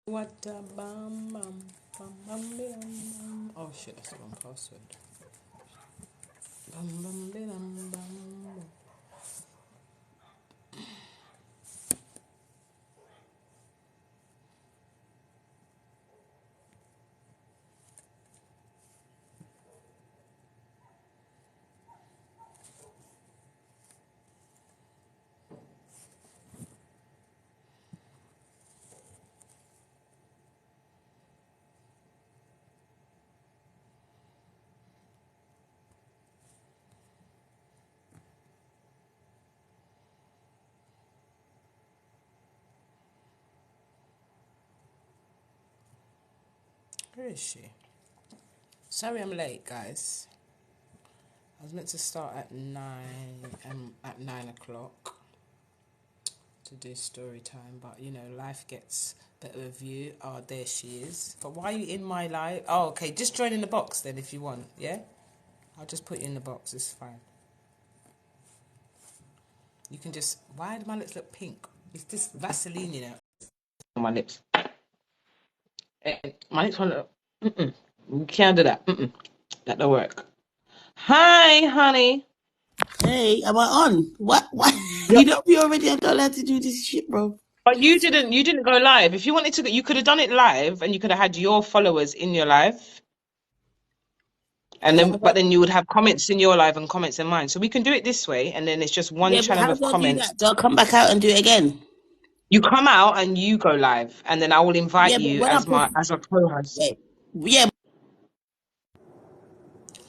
What a bum. Oh shit, that's the wrong password. Bum bum bum bum. Where is she? Sorry I'm late, guys. I was meant to start at 9 o'clock to do story time, but you know, life gets better with you. Oh, there she is. But why are you in my live? Oh, okay, just join in the box then if you want, yeah? I'll just put you in the box, it's fine. You can just, why do my lips look pink? It's this Vaseline, you know. On my lips. My lips want to, we can't do that. That don't work. Hi, honey. Hey, am I on? What? Yep. You know me already. I don't have to do this shit, bro. But you didn't go live. If you wanted to, you could have done it live, and you could have had your followers in your live, and then, but then you would have comments in your live and comments in mine. So we can do it this way, and then it's just one Yeah, but channel how of do I do comments. that? Do I come back out and do it again? You come out and you go live, and then I will invite Yeah, but you when I as push, a co-host. wait, yeah,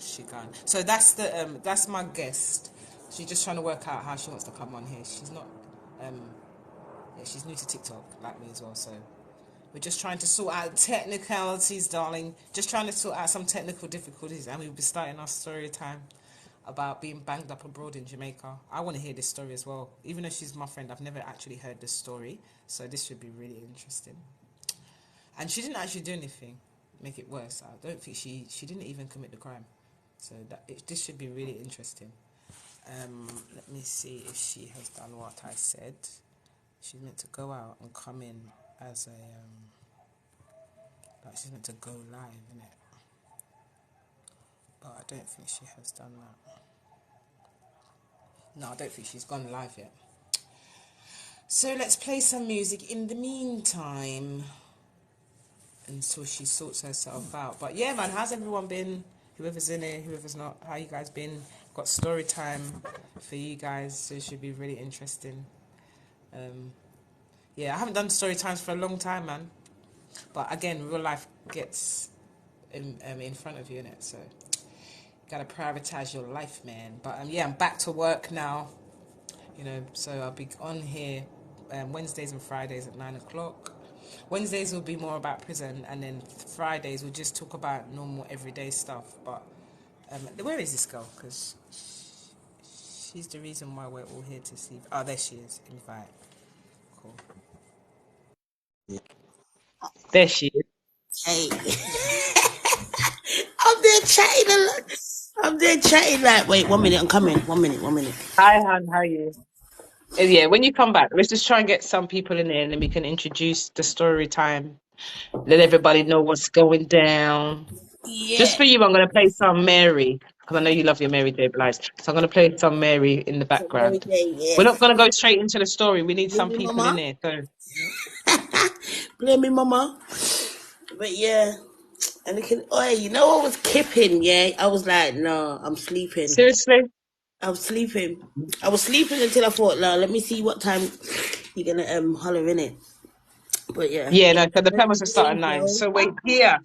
She can. So that's my guest. She's just trying to work out how she wants to come on here. She's not um yeah, she's new to TikTok like me as well, so we're just trying to sort out technicalities, darling. Just trying to sort out some technical difficulties, and we'll be starting our story time about being banged up abroad in Jamaica. I want to hear this story as well. Even though she's my friend, I've never actually heard this story, so this should be really interesting. And she didn't actually do anything, make it worse. I don't think she didn't even commit the crime. So this should be really interesting. Let me see if she has done what I said. She's meant to go out and come in as a like she's meant to go live, innit? But I don't think she has done that. No, I don't think she's gone live yet. So let's play some music in the meantime until she sorts herself out. But yeah, man, how's everyone been? Whoever's in it, whoever's not, how you guys been? Got story time for you guys, so it should be really interesting. Yeah, I haven't done story times for a long time, man. But again, real life gets in front of you, innit? So you gotta prioritize your life, man. But yeah, I'm back to work now. You know, so I'll be on here Wednesdays and Fridays at 9 o'clock. Wednesdays will be more about prison, and then Fridays we'll just talk about normal everyday stuff. But where is this girl? Because she's the reason why we're all here to see. Oh, there she is. Invite. Cool. There she is. hey. I'm there chatting a lot. I'm there chatting like, wait, 1 minute, I'm coming. 1 minute, 1 minute. Hi, Han. How are you? Yeah, when you come back, let's just try and get some people in there, and then we can introduce the story time. Let everybody know what's going down. Just Yeah. for you, I'm going to play some Mary, because I know you love your Mary J. Blige. So I'm going to play some Mary in the So every background. day, We're not yes. going to go straight into the story. We need Blame some me, people in mama. there. So Blame me, mama. But yeah. And it can, oh, you know, I was kipping, yeah. I was like, no, I'm sleeping. seriously, I was sleeping. I was sleeping until I thought, no, let me see what time you're gonna holler in it. But yeah. yeah, no. So the plan was to start at Hey, 9. Joe. So we're here.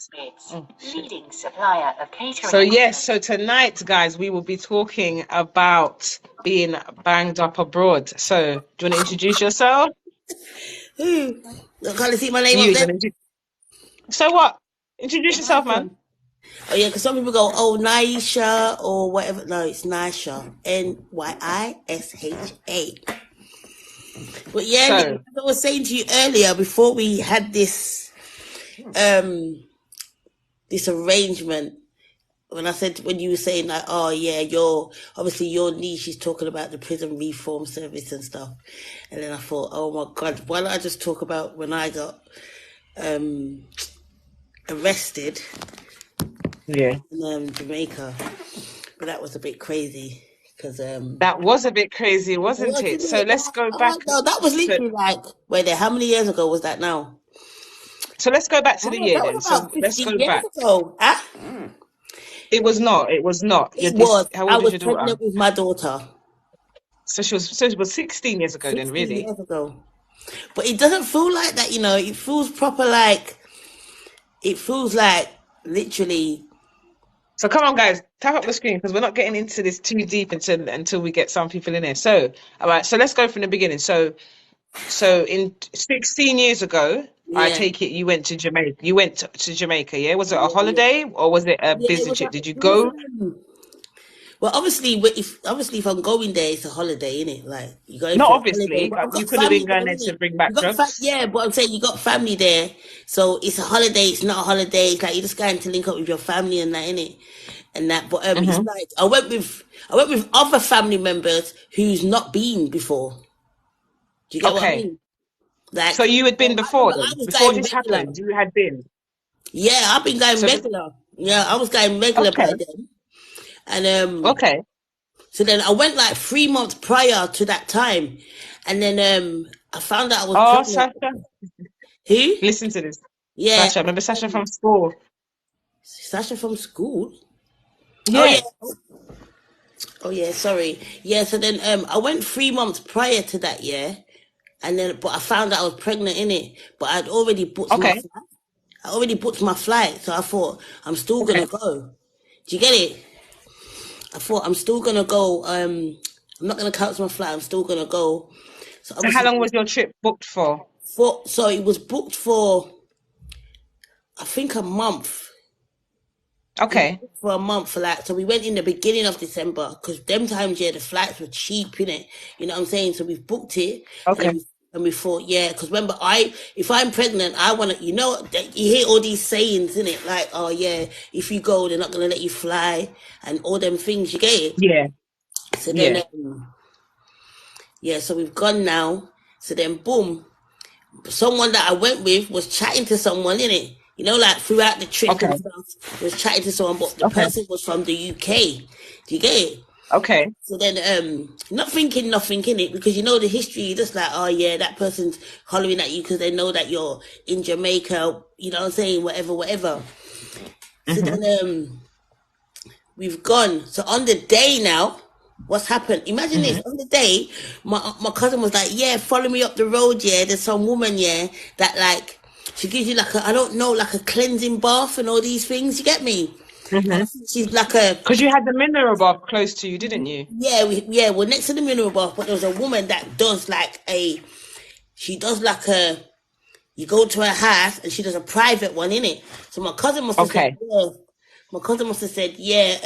Oh, leading supplier of catering. So yes, so tonight, guys, we will be talking about being banged up abroad. So do you want to introduce yourself? Who? I can't see my name up You there. gonna do? So what? Introduce yourself, man. Oh yeah, because some people go, oh Naisha or whatever. No, it's Naisha. Nyisha. But yeah, So as I was saying to you earlier before we had um this arrangement, when I said, when you were saying like, oh yeah, your niche is talking about the prison reform service and stuff, and then I thought, oh my god, why don't I just talk about when I got um, arrested Yeah. in Jamaica, but that was a bit crazy because That was a bit crazy, wasn't wasn't it? So it? let's go Oh back no, that was to literally like wait there. How many years ago was that now? so let's go back to the Oh, year that was then. So about let's 15 go years back. ago. Ah, It was not. It was not. it was. How I old is was your daughter? pregnant with my daughter So she was 16 years ago then, 16 really. years ago. But it doesn't feel like that, you know. It feels proper like it feels like literally. So come on, guys, tap up the screen because we're not getting into this too deep until we get some people in here. So, all right, so let's go from the beginning. So in 16 years ago, I Yeah, take it you went to Jamaica. You went to Jamaica, yeah? Was it a yeah, yeah. holiday or was it a Yeah, business trip? Did you it was go? well, obviously, if I'm going there, it's a holiday, innit? Like you're going Not for a holiday, obviously, but but I've you got could have family been there, going there to innit? bring back drugs. Yeah, but I'm saying you got family there, so it's a holiday. It's not a holiday. It's like you're just going to link up with your family and that, innit? And that, but it's Hmm. like I went with other family members who's not been before. Do you get what I Okay. mean? So Like, you had so been I before remember I then? was Before going this regular. happened, you had been. Yeah, I've been going So, regular. Yeah, I was going regular by okay. then. And Okay. so then I went like 3 months prior to that time. And then I found out I was Oh, pregnant. Sasha, Who? listen to this. Yeah. Sasha, remember Sasha from school? Sasha from school. Oh yeah. Yeah. Oh yeah, sorry. Yeah, so then I went 3 months prior to that year and then but I found out I was pregnant in it. But I'd already booked my Okay. flight. I already booked my flight, so I thought I'm still Okay. gonna go. Do you get it? I thought I'm still gonna go. I'm not gonna cancel my flight. I'm still gonna go. So So how obviously, long was your trip booked for? so it was booked for I think a month. It was Okay. booked for a month for like so we went in the beginning of December because them times yeah the flights were cheap in it. You know what I'm saying? So we've booked it and Okay. we thought yeah because remember if I'm pregnant I want to you hear all these sayings in it like oh yeah if you go they're not gonna let you fly and all them things you get it. Yeah. So then Yeah. yeah so we've gone now. So then boom someone that I went with was chatting to someone in it. You know, like throughout the trip and Okay. stuff, was chatting to someone, but the Okay. person was from the UK. Do you get it? Okay. So then, not thinking nothing in it because you know the history. You're just like, oh yeah, that person's hollering at you because they know that you're in Jamaica. You know what I'm saying? Whatever, whatever. So then, Hmm. we've gone. So on the day now, what's happened? Imagine this. Hmm. On the day, my cousin was like, "Yeah, follow me up the road. Yeah, there's some woman. Yeah, that like she gives you like a I don't know like a cleansing bath and all these things. You get me? Hmm. She's like a Because you had the mineral bath close to you, didn't you? we're next to the mineral bath, but there was a woman that does like a she does like a you go to her house and she does a private one in it. So my cousin must have said Okay. yeah. My cousin must have said yeah.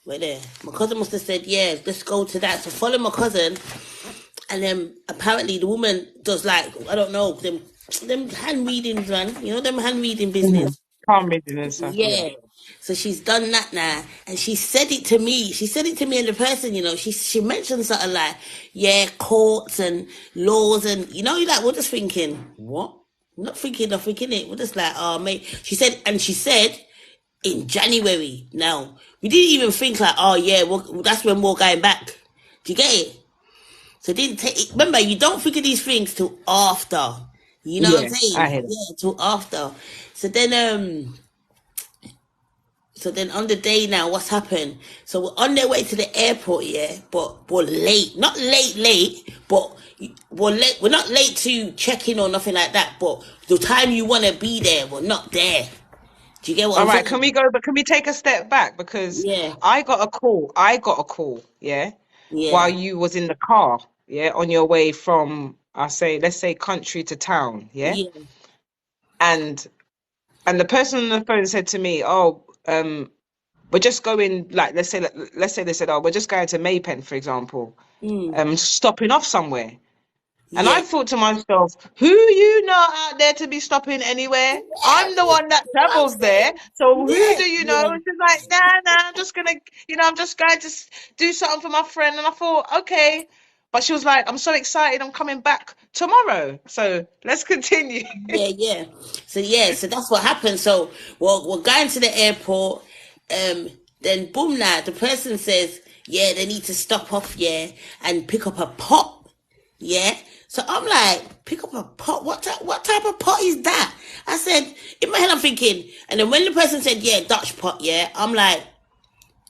Right there. My cousin must have said, yeah, let's go to that. So follow my cousin. And then apparently the woman does like, I don't know, them hand readings, man. You know, them hand reading Hmm. business. Palm reading and stuff. Yeah. Yeah. So she's done that now. And she said it to me. She said it to me and the person, you know, she mentioned something like, yeah, courts and laws and, you know, like, we're just thinking, what? We're not thinking of thinking it. We're just like, oh, mate. She said, in January. Now we didn't even think like, oh yeah, that's when we're going back. Do you get it? So didn't take. Remember, you don't think of these things till after. You know what I'm Yeah. I saying? hear it. Yeah, till after. So then, on the day now, what's happened? So we're on their way to the airport, yeah, but we're late. Not late, but we're late. We're not late to check in or nothing like that. But the time you want to be there, we're not there. Do you get what All I'm right. saying? Can we go? But can we take a step back because Yeah, I got a call. I got a call. Yeah. yeah, While you was in the car. Yeah. On your way from, let's say country to town. Yeah. yeah. And and the person on the phone said to me, "Oh, we're just going like let's say they said, oh, we're just going to Maypen, for example, Mm. stopping off somewhere." And Yeah. I thought to myself, who you know out there to be stopping anywhere? Yeah, I'm the one that what I'm travels there. saying. So who Yeah, do you know? yeah, And she's like, nah, I'm just gonna, I'm just going to do something for my friend. And I thought, okay. but she was like, I'm so excited, I'm coming back tomorrow. So let's continue. Yeah, yeah. So yeah, so that's what happened. So we're going to the airport. Then boom, now the person says, yeah, they need to stop off, yeah, and pick up a pot, yeah. So I'm like, pick up a pot? What type of pot is that? I said, in my head, I'm thinking, and then when the person said, yeah, Dutch pot, yeah, I'm like,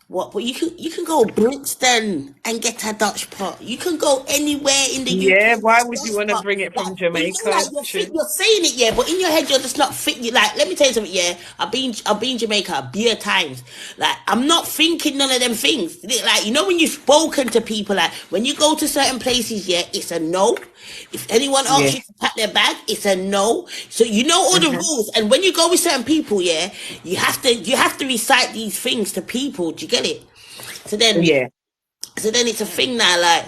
what? But you can go Brixton and get a Dutch pot. You can go anywhere in the UK Yeah, and get why a would you Dutch want to pot. bring it Like, from but you know, like Jamaica? True. you're saying it, yeah, but in your head you're just not thinking. Like, let me tell you something, yeah. I've been Jamaica a beer times. Like, I'm not thinking none of them things. Like, you know, when you've spoken to people, like when you go to certain places, yeah, it's a no. If anyone asks Yeah. you to pack their bag, it's a no. So you know all the Hmm. rules, and when you go with certain people, yeah, you have to recite these things to people. Do you get it? So then, Yeah. so then it's a thing now. Like,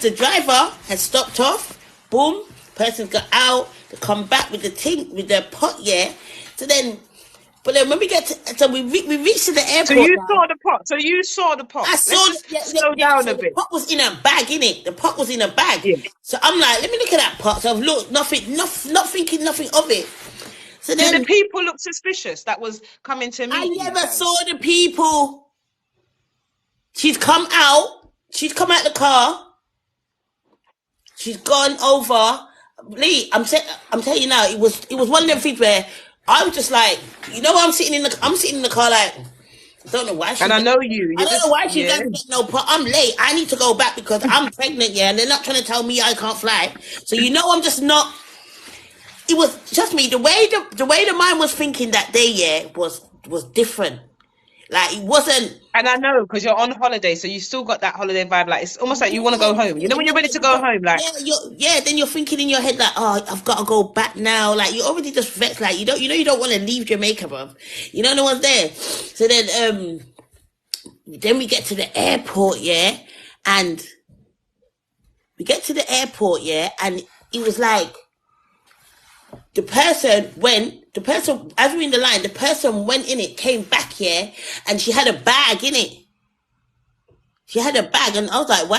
the driver has stopped off. Boom, person's got out. They come back with the thing with their pot. Yeah. So then, but then when we get to, so we reach to the So airport you now. saw the pot. So you saw the pot. I Let's saw, just yeah, yeah, slow yeah. down So a the bit. pot was in a bag, innit? The pot was in a bag. Yeah. So I'm like, let me look at that pot. So I've looked, not thinking nothing of it. So Did the then people look suspicious that was coming to I meet you never saw guys? the people. She's come out. She's come out the car. She's gone over. Lee, I'm telling you now, it was one of them things where I was just like, I'm sitting in the car like, I don't know why And she's I getting, know you. I You're don't know just why she yeah. doesn't get no part. I'm late. I need to go back because I'm pregnant, yeah, and they're not trying to tell me I can't fly. So I'm just not. It was just me. The way the mind was thinking that day, yeah, was different. Like, it wasn't. And I know because you're on holiday, so you still got that holiday vibe. Like it's almost like you want to Yeah, go home. You know when you're ready to go but home, like yeah, then you're thinking in your head like, oh, I've got to go back now. Like, you're already just vexed. Like, you don't want to leave Jamaica, bro. No one's there. So then we get to the airport, yeah, and and it was like the person as we're in the line, the person went in it, came back, yeah, and she had a bag in it. She had a bag, and I was like,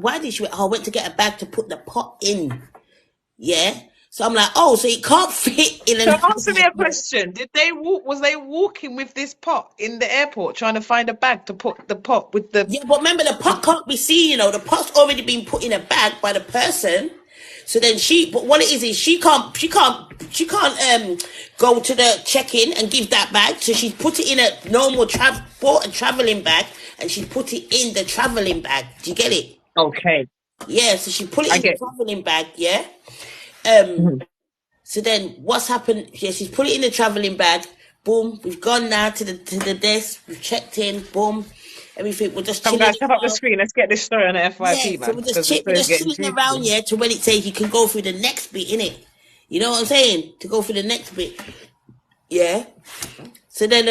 why did she, I went to get a bag to put the pot in. Yeah. So I'm like, oh, so it can't fit in so an. answer me a question. Did they walk was they walking with this pot in the airport trying to find a bag to put the pot with the Yeah, but remember the pot can't be seen, the pot's already been put in a bag by the person. So then but what it is she can't go to the check-in and give that bag. So she's put it in a normal bought a traveling bag, and she put it in the traveling bag. Do you get it? Okay. Yeah, so she put it I in the get traveling bag, yeah. Um mhm. So then what's happened? Yeah, she's put it in the traveling bag. Boom. We've gone now to the desk. We've checked in. Boom. Everything. We're just Come chilling guys, step up the around. screen. Let's get this story on the Yeah. FYP, So man. Because this we're story is just getting chilling around, juicy. yeah, to when it says you can go through the next bit, innit? You know what I'm saying? To go through the next bit. Yeah. So then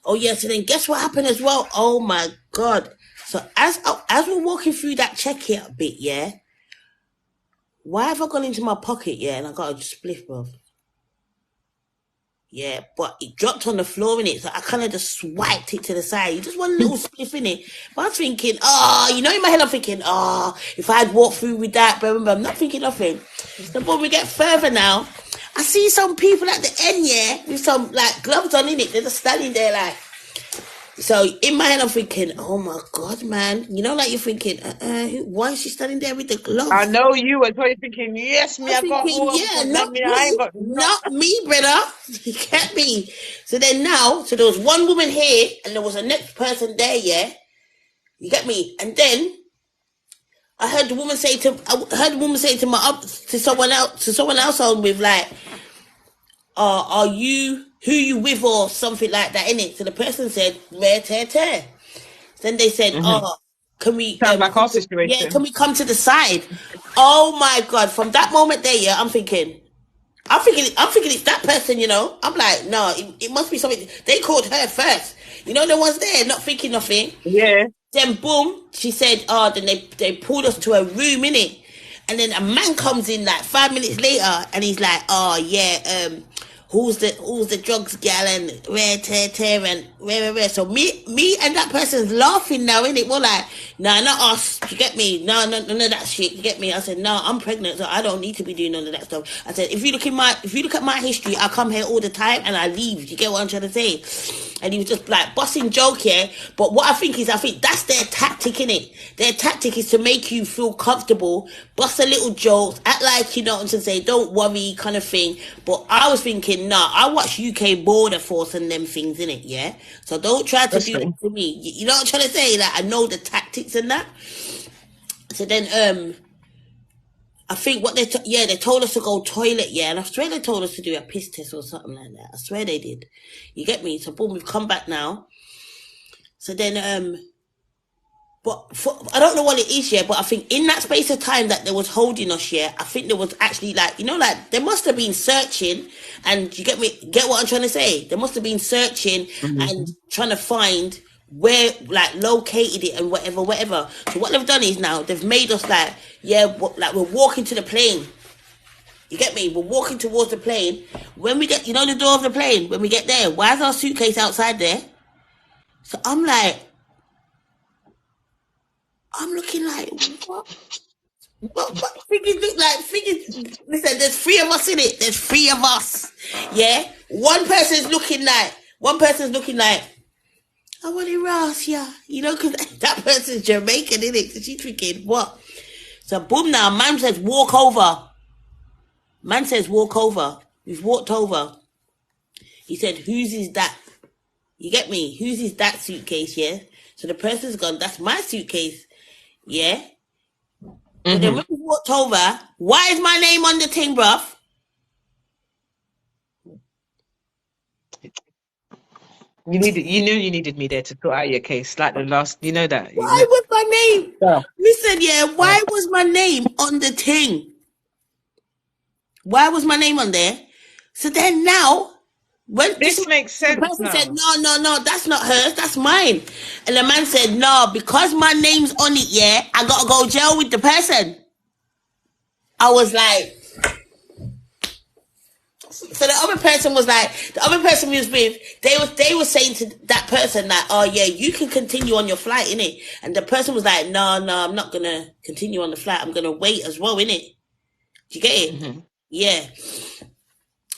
oh yeah, so then guess what happened as well? Oh my god. So as we're walking through that checkout bit, yeah, why have I gone into my pocket, yeah, and I got a spliff, bro? Yeah, but it dropped on the floor in it, so I kind of just swiped it to the side. Just one little spliff in it. But I was thinking, in my head, I'm thinking, if I'd walked through with that, but remember, I'm not thinking nothing. So when we get further now, I see some people at the end, yeah, with some like gloves on in it. They're just standing there like. So in my head, I'm thinking, oh my god, man, like you're thinking, why is she standing there with the I gloves? know you were probably thinking, yes, me, I'm I got thinking, one, yeah, because not that mean I ain't me, got no. not me, brother. You get me? So then now, so there was one woman here, and there was a next person there, yeah. You get me? And then I heard the woman say to someone else on with like, are you who you with or something like that, innit? So the person said, "Rare tear tear." Then they said, Hmm. "Oh, can we Sounds like our yeah, can situation. we come to the side?" Oh my god! From that moment there, yeah, I'm thinking it's that person, I'm like, no, it must be something. They called her first. The ones there, not thinking nothing. Yeah. Then boom, she said, oh, then they pulled us to a room, innit? And then a man comes in like 5 minutes later, and he's like, oh yeah, who's the drugs gal and rare tear tear, and Wait. So me and that person's laughing now, innit? We're like, nah, not us. You get me? No, none of that shit. You get me? I said, no, I'm pregnant, so I don't need to be doing none of that stuff. I said, if you look at my history, I come here all the time and I leave. You get what I'm trying to say? And he was just like busting joke here. But what I think that's their tactic, innit? Their tactic is to make you feel comfortable, bust a little jokes, act like you know what I'm trying to say, don't worry, kind of thing. But I was thinking, nah, I watch UK Border Force and them things, innit? Yeah. So don't try to That's do that true. to me. You know what I'm trying to say? Like, I know the tactics and that. So then, I think what they told us to go toilet, yeah, and I swear they told us to do a piss test or something like that. I swear they did. You get me? So boom, we've come back now. So then, I don't know what it is, yeah, but I think in that space of time that they was holding us, yeah, I think there was actually like, you know, like they must have been searching, and you get what I'm trying to say? They must have been searching and Mhm. trying to find where, like, located it and whatever. So what they've done is now they've made us like, yeah, like we're walking to the plane. You get me? We're walking towards the plane. When we get, you know, the door of the plane, when we get there, why is our suitcase outside there? So I'm looking like, what? What figures look like figures? Listen, there's three of us in it. There's three of us. Yeah? One person's looking like, I want it Ross, yeah. You know, because that person's Jamaican, in it? So she's thinking, what? So boom now, Man says walk over. We've walked over. He said, whose is that? You get me? Whose is that suitcase, yeah? So the person's gone, that's my suitcase, yeah? So then when Mhm. we walked over, why is my name on the thing, bruv? You knew you needed me there to sort out your case, like the last. You know that. You Why know. was my name? Yeah. Listen, yeah, Yeah. why was my name on the thing? Why was my name on there? So then now, when this is This makes the sense person said, now. no, that's not hers, that's mine. And the man said, no, because my name's on it, yeah, I gotta go jail with the person. I was like, so the other person we was with, they were saying to that person that, oh yeah, you can continue on your flight, innit? And the person was like, no, I'm not gonna continue on the flight. I'm gonna wait as well, innit? Do you get it? Mhm. Yeah.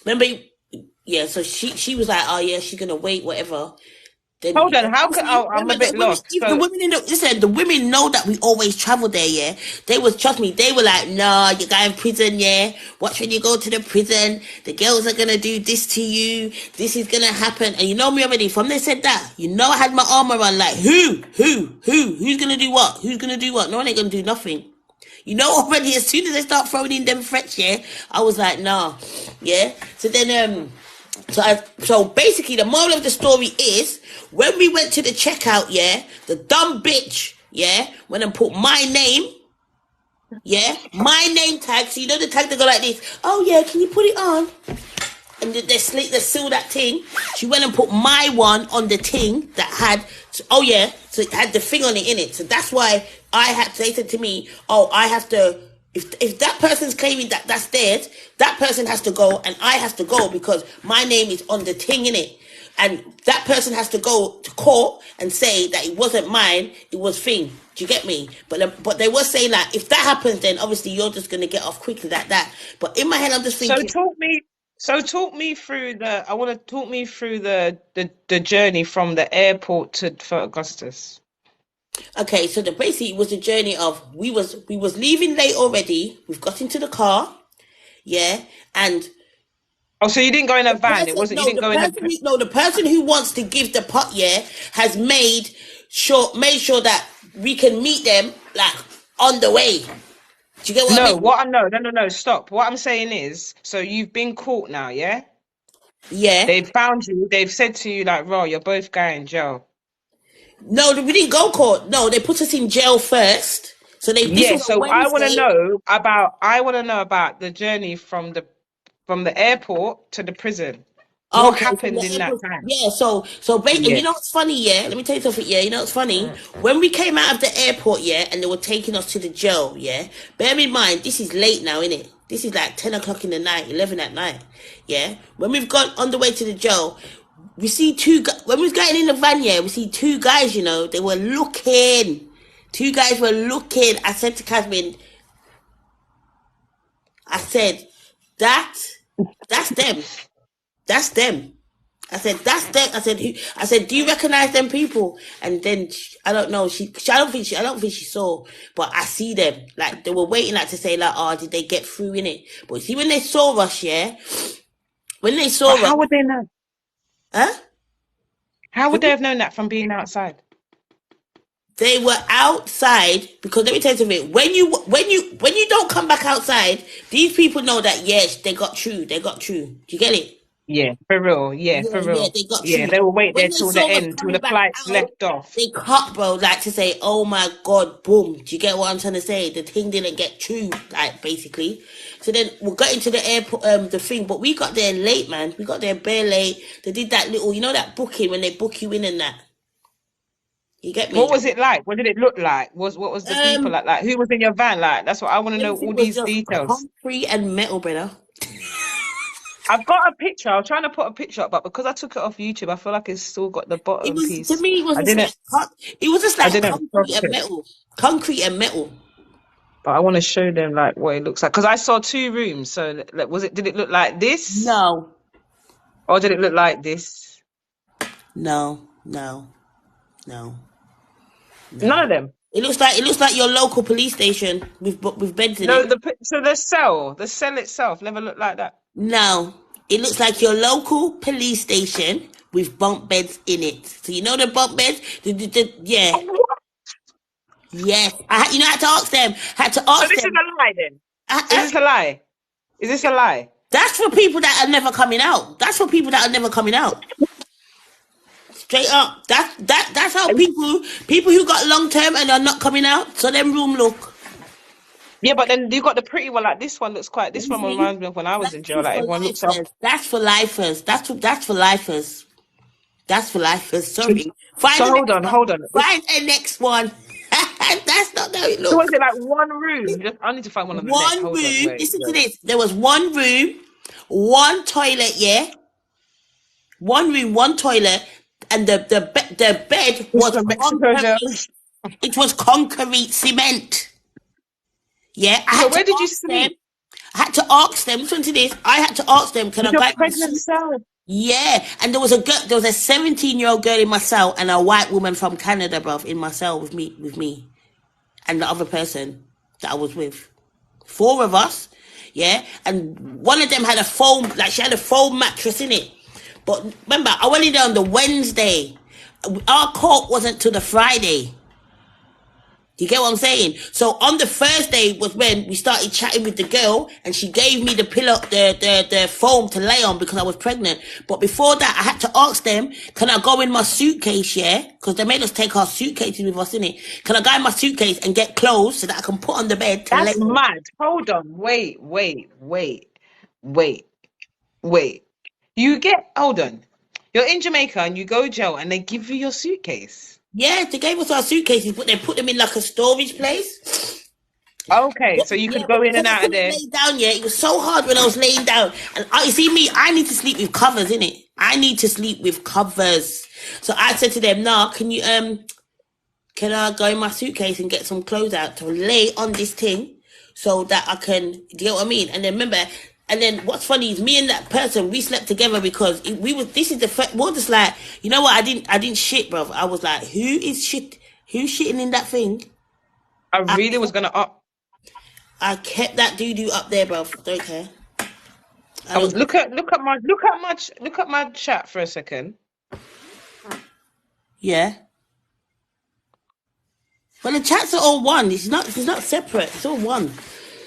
Remember? Yeah. So she was like, oh yeah, she's gonna wait, whatever. Then Hold on. How could? obviously Oh, I'm a remember the bit women, lost. even the So women in the listen, the women know that we always travel there, yeah. They was trust me, they were like, no, you're going to prison, yeah. Watch when you go to the prison, the girls are gonna do this to you, this is gonna happen. And you know me already, from they said that, you know I had my armor on like who's gonna do what? Who's gonna do what? No one ain't gonna do nothing. You know already as soon as they start throwing in them threats, yeah, I was like, nah. Yeah. So then so basically the moral of the story is when we went to the checkout, yeah, the dumb bitch, yeah, went and put my name, yeah, my name tag. So you know the tag that go like this. Oh yeah, can you put it on? And they seal that thing. She went and put my one on the thing that had, oh yeah, so it had the thing on it in it. So that's why they said to me, oh, I have to, if that person's claiming that that's theirs, that person has to go and I have to go because my name is on the thing in it. And that person has to go to court and say that it wasn't mine, it was thing. Do you get me? But they were saying that if that happens, then obviously you're just gonna get off quickly like that. But in my head, I'm just so thinking, talk me. So talk me through the. I want to talk me through the journey from the airport to Fort Augustus. okay, so basically it was a journey of we was leaving late already. We've got into the car, yeah, and Oh, so you didn't go in a the van. It person wasn't. You no, didn't the go in a. person who no, the person who wants to give the pot, yeah, has made sure that we can meet them like on the way. Do you get what I No, mean? what I know. No, no, no. Stop. What I'm saying is, so you've been caught now, yeah? Yeah. They've found you. They've said to you like, "Raw, you're both going in jail." No, we didn't go court. No, they put us in jail first. So this Yeah. was a So I want to Wednesday. know about. I want to know about the journey from the airport to the prison. What Okay, from happened the in that airport. time? Yeah, and you know Yes. what's funny, yeah? Let me tell you something, yeah? You know what's funny? When we came out of the airport, yeah, and they were taking us to the jail, yeah? Bear in mind, this is late now, innit? This is like 10 o'clock in the night, 11 at night, yeah? When we've gone on the way to the jail, we see when we was getting in the van, yeah, we see two guys, you know, they were looking. Two guys were looking. I said to Casmin, I said, that's them. That's them. I said, that's them. I said, do you recognize them people? And then I don't know. I don't think she saw, but I see them. Like they were waiting, like to say, like, oh, did they get through in it? But see, when they saw us, yeah, when they But saw us, how would they know? huh? How would they have known that from being outside? They were outside because let me tell you something. When you don't come back outside, these people know that yes, they got through. They got through. Do you get it? Yeah, for real. Yeah, Yeah, for yeah, real. they got Yeah, through. they will wait When there they till the saw us end, till coming the back flight's out, left off. they cut, bro, like to say, oh my god, boom. Do you get what I'm trying to say? The thing didn't get through, like basically. So then we got into the airport, the thing, but we got there late, man. We got there bare late. They did that little, you know, that booking when they book you in and that. You get What me? was it like? What did it look like? What was the people Um, like? Like who was in your van? Like that's what I want to know. Everything All was these just details. concrete and metal, brother. I've got a picture. I was trying to put a picture up, but because I took it off YouTube, I feel like it's still got the It bottom was to piece. me. It was I just like didn't. it was just I like didn't crop concrete and it, metal, concrete and metal. but I want to show them like what it looks like because I saw two rooms. So like, was it? Did it look like this, No, or did it look like this? no, no, no, None no. of them. It looks like your local police station with beds in No, it. so the cell itself never looked like that. No, it looks like your local police station with bunk beds in it. So you know the bunk beds. Yeah, yes. I had to ask them. Had to So ask this is them. a lie then. Is I, this a lie? Is this a lie? That's for people that are never coming out. That's for people that are never coming out. Straight up. That's how people who got long term and are not coming out. So them room look. Yeah, but then you got the pretty one. Like this one looks quite. You This one see, reminds me of when I was in jail. that's Like for everyone looks up. lifers. That's for lifers. That's for lifers. That's for lifers. Sorry. Find So the hold next on, one. hold on. Find a next one. That's not how it So looks. was it like one room? Just I need to find one on the net. One Hold on, room. wait, Listen to wait. this. There was one room, one toilet. Yeah, one room, one toilet, and the bed This is was a Mexico jail. concrete. It was concrete cement. Yeah, I So had to where did you ask them. sleep? I had to ask them. Listen to this. I had to ask them. Can With I your get my pregnant suit? self? Yeah, and there was a girl. There was a 17-year-old girl in my cell, and a white woman from Canada, bruv, in my cell with me, and the other person that I was with. Four of us, yeah, and one of them had a foam, like she had a foam mattress in it. But remember, I went in there on the Wednesday. Our court wasn't till the Friday. You get what I'm saying? So on the Thursday was when we started chatting with the girl, and she gave me the pillow, the foam to lay on because I was pregnant. But before that, I had to ask them, can I go in my suitcase? Yeah, because they made us take our suitcases with us in it. Can I go in my suitcase and get clothes so that I can put on the bed to lay That's on? mad. Hold on, wait. Wait. You get hold on. You're in Jamaica and you go jail and they give you your suitcase. Yeah, they gave us our suitcases, but they put them in like a storage place. Okay, so you Yeah, could but go in and because I out of couldn't there. lay down yet, it was so hard when I was laying down. And you see me, I need to sleep with covers, innit? I need to sleep with covers. So I said to them, nah, can I go in my suitcase and get some clothes out to lay on this thing so that I can, do you know what I mean? And then remember, and then what's funny is me and that person, we slept together because this is the first, we're just like, you know what, I didn't shit, bro. I was like, who's shitting in that thing? I I, really was gonna up. I kept that doo-doo up there, bro. Don't care. I I don't was care. look at my chat for a second. Yeah. But the chats are all one. It's not separate. It's all one.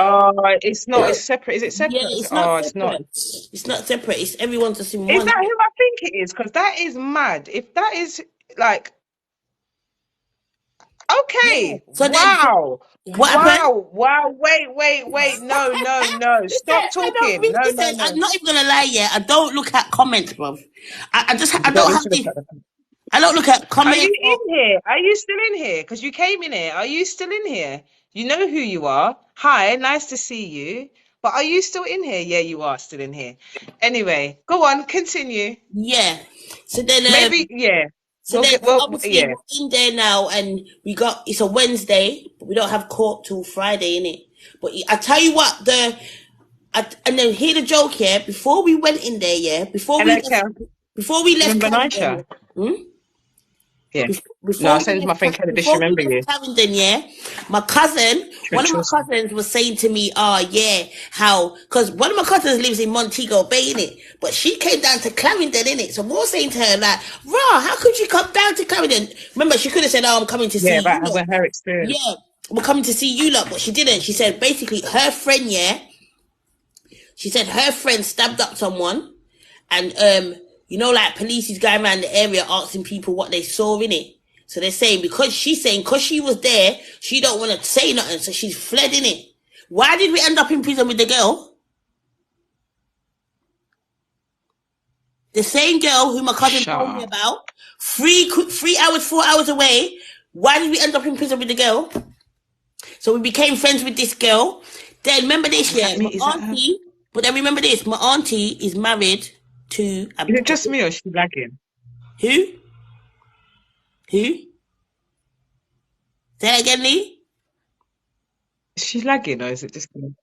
Oh, it's not. It's separate. Is it Yeah, separate? it's not Oh, it's not. separate. It's not separate. It's everyone's just in Is one. that who I think it is? Because that is mad. If that is like Yeah. okay, So then what happened? wow. Wait. No. Stop I don't talking. really listen. No. I'm not even gonna lie. Yeah, I don't look at comments, bro. I You don't don't need have to look the at them. I don't look at Are you comments or in here? Are you still in here? Because you came in here. Are you still in here? You know who you are. Hi, nice to see you. But are you still in here? Yeah, you are still in here. Anyway, go on, continue. Yeah. So then, Maybe, yeah. so then obviously Yeah. we're in there now, and it's a Wednesday, but we don't have court till Friday, innit? But I tell you what, and then hear the joke here. Before we went in there, yeah, And okay, before we left remember Clarendon, Nigel? Yeah. No, I before we said it's my friend Kelly. Does she before we remember left you? Clarendon, yeah, one of my Trenches. cousins was saying to me, "Oh yeah, how?" Because one of my cousins lives in Montego Bay, innit? But she came down to Clarendon, innit? So we're saying to her like, "Rah, how could you come down to Clarendon?" Remember, she could have said, "Oh, I'm coming to Yeah, see you about lot." her experience. Yeah, we're coming to see you lot, but she didn't. She said basically her friend, yeah, she said her friend stabbed up someone, and like police is going around the area asking people what they saw in it. So they're saying because she was there, she don't want to say nothing, so she's fled in it. Why did we end up in prison with the girl? The same girl who my cousin Shut told me up. about, 3 hours, 4 hours away. Why did we end up in prison with the girl? So we became friends with this girl. Then remember this Is that year, me? my Is that her? auntie. But then remember this, my auntie is married to Is it just me or is she lagging? who? Who? Say that again, Lee? Is she lagging or is it just me?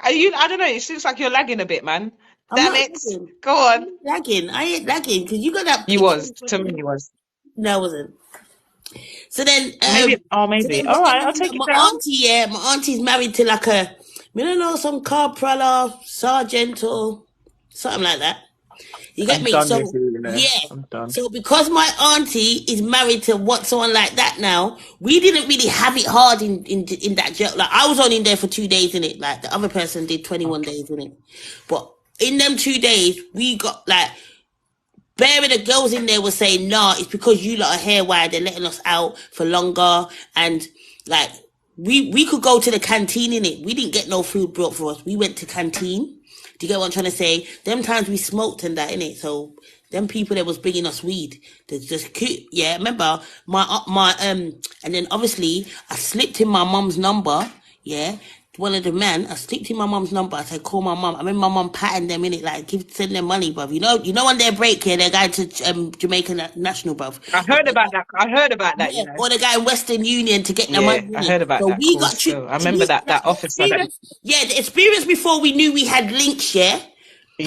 Are you? I don't know. It seems like you're lagging a bit, man. I'm Damn not it. lagging. Go I'm on. not lagging. I ain't lagging because you got that You was. experience. To me, you was. No, I wasn't. So then, Maybe. Oh, maybe. All right. I'll take it my down. auntie, yeah, my auntie's married to like I don't know, some corporal or sergeant or something like that. You get I'm me? done with So you, yeah. I'm done. So because my auntie is married to someone like that now, we didn't really have it hard in that jail. Like I was only in there for 2 days in it. Like the other person did 21 Okay. days in it. But in them 2 days, we got like bare of the girls in there were saying, nah, it's because you lot are here why they're letting us out for longer. And like we could go to the canteen in it. We didn't get no food brought for us. We went to canteen. Do you get what I'm trying to say? Them times we smoked and that in it. So them people that was bringing us weed, they just cute. Yeah, remember and then obviously I slipped in my mum's number. Yeah, one of the men, I slipped in my mum's number. I said, call my mum. I remember my mum patting them in it, like send them money, bruv. You know on their break here, they're going to Jamaica National, bruv. I heard about that. I heard about that, you Yeah, know. or the guy in Western Union to get the Yeah, money in I it. heard about So that we call got still. I remember that the officer that. experience. Yeah, the experience before we knew we had links. Yeah,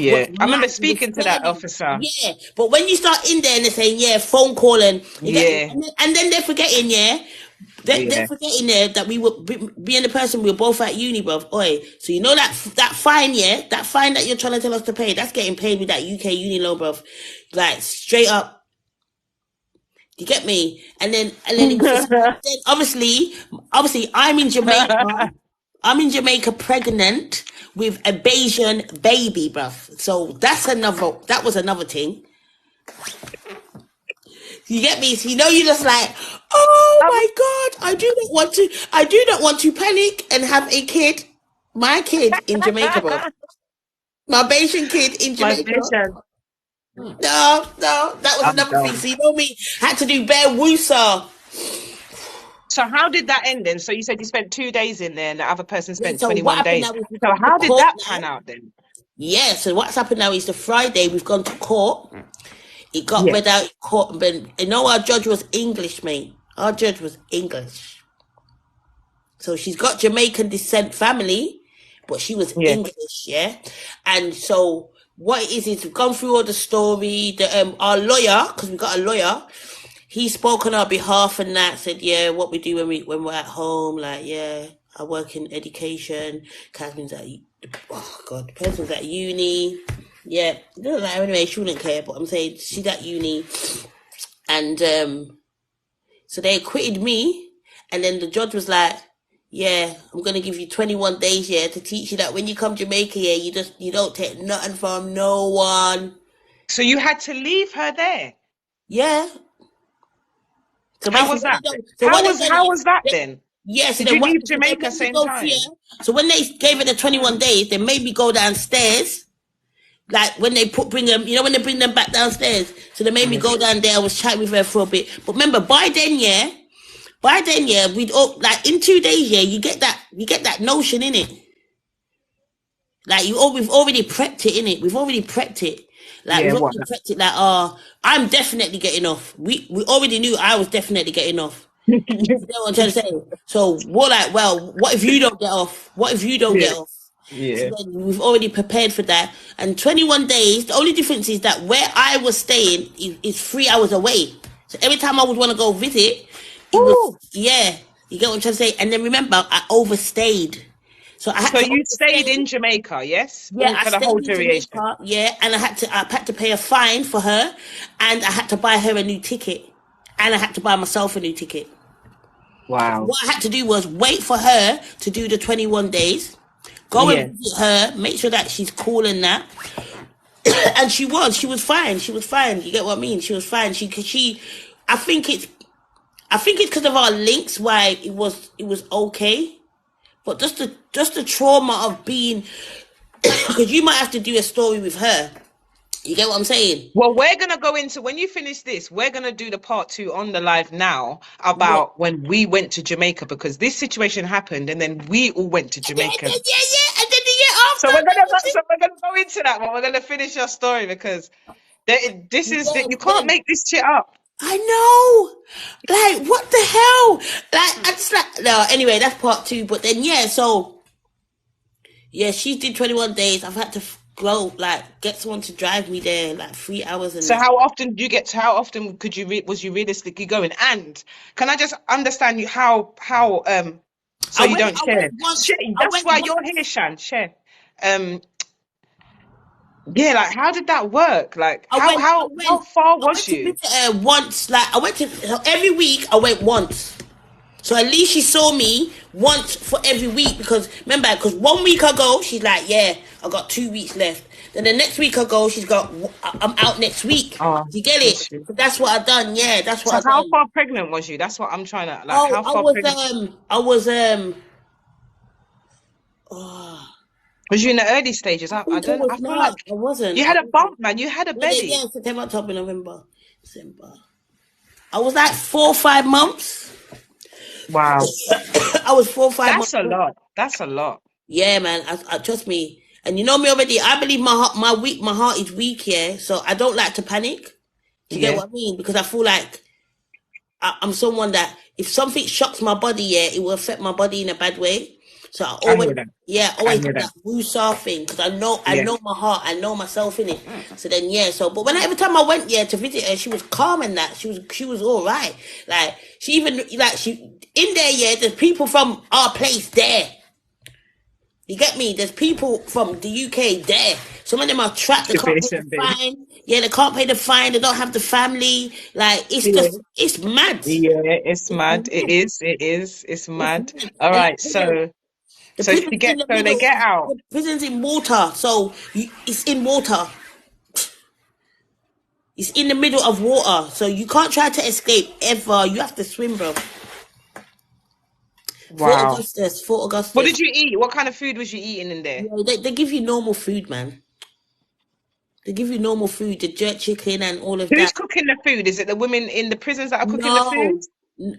was Yeah, I remember mad. It was speaking to that scary. officer. Yeah, but when you start in there and they're saying, yeah, phone call and you get me, Yeah, and then they're forgetting, yeah, they're yeah. forgetting there that we were being the person we were both at uni, bruv. Oi, so you know that fine, yeah, that fine that you're trying to tell us to pay, that's getting paid with that UK uni loan, bruv. Like straight up. You get me? And then it was just then obviously I'm in Jamaica. I'm in Jamaica pregnant with a Bayesian baby, bruv. So that was another thing. You get me? So you're just like, oh Um, my God, I do not want to panic and have a kid. My kid in Jamaica, bruv. My Bayesian kid in my Jamaica. vision. No, that was I'm another thing. done. So me, had to do bare woosa. So how did that end then? So you said you spent 2 days in there and the other person Yeah, spent so what 21 happened days. now is we've So gone to how did court that now. pan out then? Yeah, so what's happened now is the Friday we've gone to court. It got Yeah, read out in court, but our judge was English, mate. Our judge was English. So she's got Jamaican descent family, but she was yeah, English, yeah? And so what it is we've gone through all the story. Our lawyer, because we got a lawyer, he spoke on our behalf and that said, yeah, what we do when we're at home, like, yeah, I work in education. Catherine's oh God, the person's at uni. Yeah, no, like, anyway, she wouldn't care, but I'm saying she's at uni. And so they acquitted me. And then the judge was like, yeah, I'm going to give you 21 days, yeah, to teach you that when you come Jamaica, yeah, you don't take nothing from no one. So you had to leave her there. Yeah. So How basically, was that? what they done How is, was that then? yes, Did you leave so they Jamaica made me same go see time? her. So when they gave her the 21 days, they made me go downstairs. Like when they bring them, when they bring them back downstairs. So they made me Yeah. go down there. I was chatting with her for a bit. But remember, by then, yeah, we'd all like in 2 days, yeah, you get that notion in it. Like we've already prepped it in it. We've already prepped it. Like Yeah, we've what? already prepped it. Like, I'm definitely getting off. We already knew I was definitely getting off. You know what I'm trying to say? So we're like, well, what if you don't get off? What if you don't Yeah, get off? So yeah. then we've already prepared for that. And 21 days, the only difference is that where I was staying is 3 hours away. So every time I would want to go visit, it was, Woo! yeah, you get what I'm trying to say? And then remember, I overstayed. So I had So to you stayed overstay. in Jamaica, yes? Yeah, All I for the stayed whole in duration. Jamaica. Yeah, and I had to pay a fine for her, and I had to buy her a new ticket, and I had to buy myself a new ticket. Wow. What I had to do was wait for her to do the 21 days, go and Yeah. visit her, make sure that she's cool and that. And she was fine. She was fine. You get what I mean? She was fine. I think I think it's because of our links why it was okay. But just the trauma of being, because you might have to do a story with her. You get what I'm saying? Well, we're gonna go into when you finish this, we're gonna do the part two on the live now Yeah. about when we went to Jamaica because this situation happened and then we all went to Yeah, Jamaica. yeah, yeah, yeah. And then the year So after, we're gonna go into that, but we're gonna finish your story because this is yeah, that you but can't then make this shit up. I know. Like, what the hell? Like, I just like, no, anyway, that's part two. But then, yeah, so, yeah, she did 21 days. I've had to go, like, get someone to drive me there, like, 3 hours and So that. how often do you get to how often could you was you realistically going? And can I just understand you how so you don't I went share? once, Share I that's went why you're here, once. Shan. Share. Um yeah, like how did that work? Like how far I was went to you? visit her once, like, so every week I went once. So at least she saw me once for every week because remember, because 1 week ago she's like, yeah, I got 2 weeks left. Then the next week ago she's got, I'm out next week. Oh, Do you get it? bless you. So that's what I done. Yeah, that's So what I how done. far pregnant was you? That's what I'm trying to like. Oh, How far pregnant oh, was you in the early stages? I I think I don't. was I feel like not. I wasn't. you I had a wasn't. bump, man. You had a Yeah, belly. yeah, September, October, November, December. I was like 4 or 5 months. Wow, I was 4 or 5 months. that's a lot. That's a lot. Yeah, man. I trust me. And you know me already. I believe my heart is weak. Yeah, so I don't like to panic. Do you get Yeah, what I mean? Because I feel like I'm someone that if something shocks my body, yeah, it will affect my body in a bad way. So I hear that. I I always hear have that. that woosah thing because I Yeah. know my heart, I know myself in it. So then, yeah. So, but when every time I went, yeah, to visit her, she was calm and that she was all right. Like she even like she in there, yeah. There's people from our place there. You get me? There's people from the UK there. Some of them are trapped. They can't pay the Motivation, babe. fine. Yeah, they can't pay the fine. They don't have the family. Like Yeah. it's mad. Yeah, it's It's mad. It mad. is. It is. It's It's mad. mad. All And right. the So she prison's in gets. the So they middle. get out. The prison's in water, so it's in water. It's in the middle of water, so you can't try to escape ever. You have to swim, bro. Wow. Fort What Augustus. did you eat? What kind of food was you eating in there? Yeah, they give you normal food, man. They give you normal food, the jerk chicken and all of Who's that. cooking the food? Is it the women in the prisons that are cooking the food? No,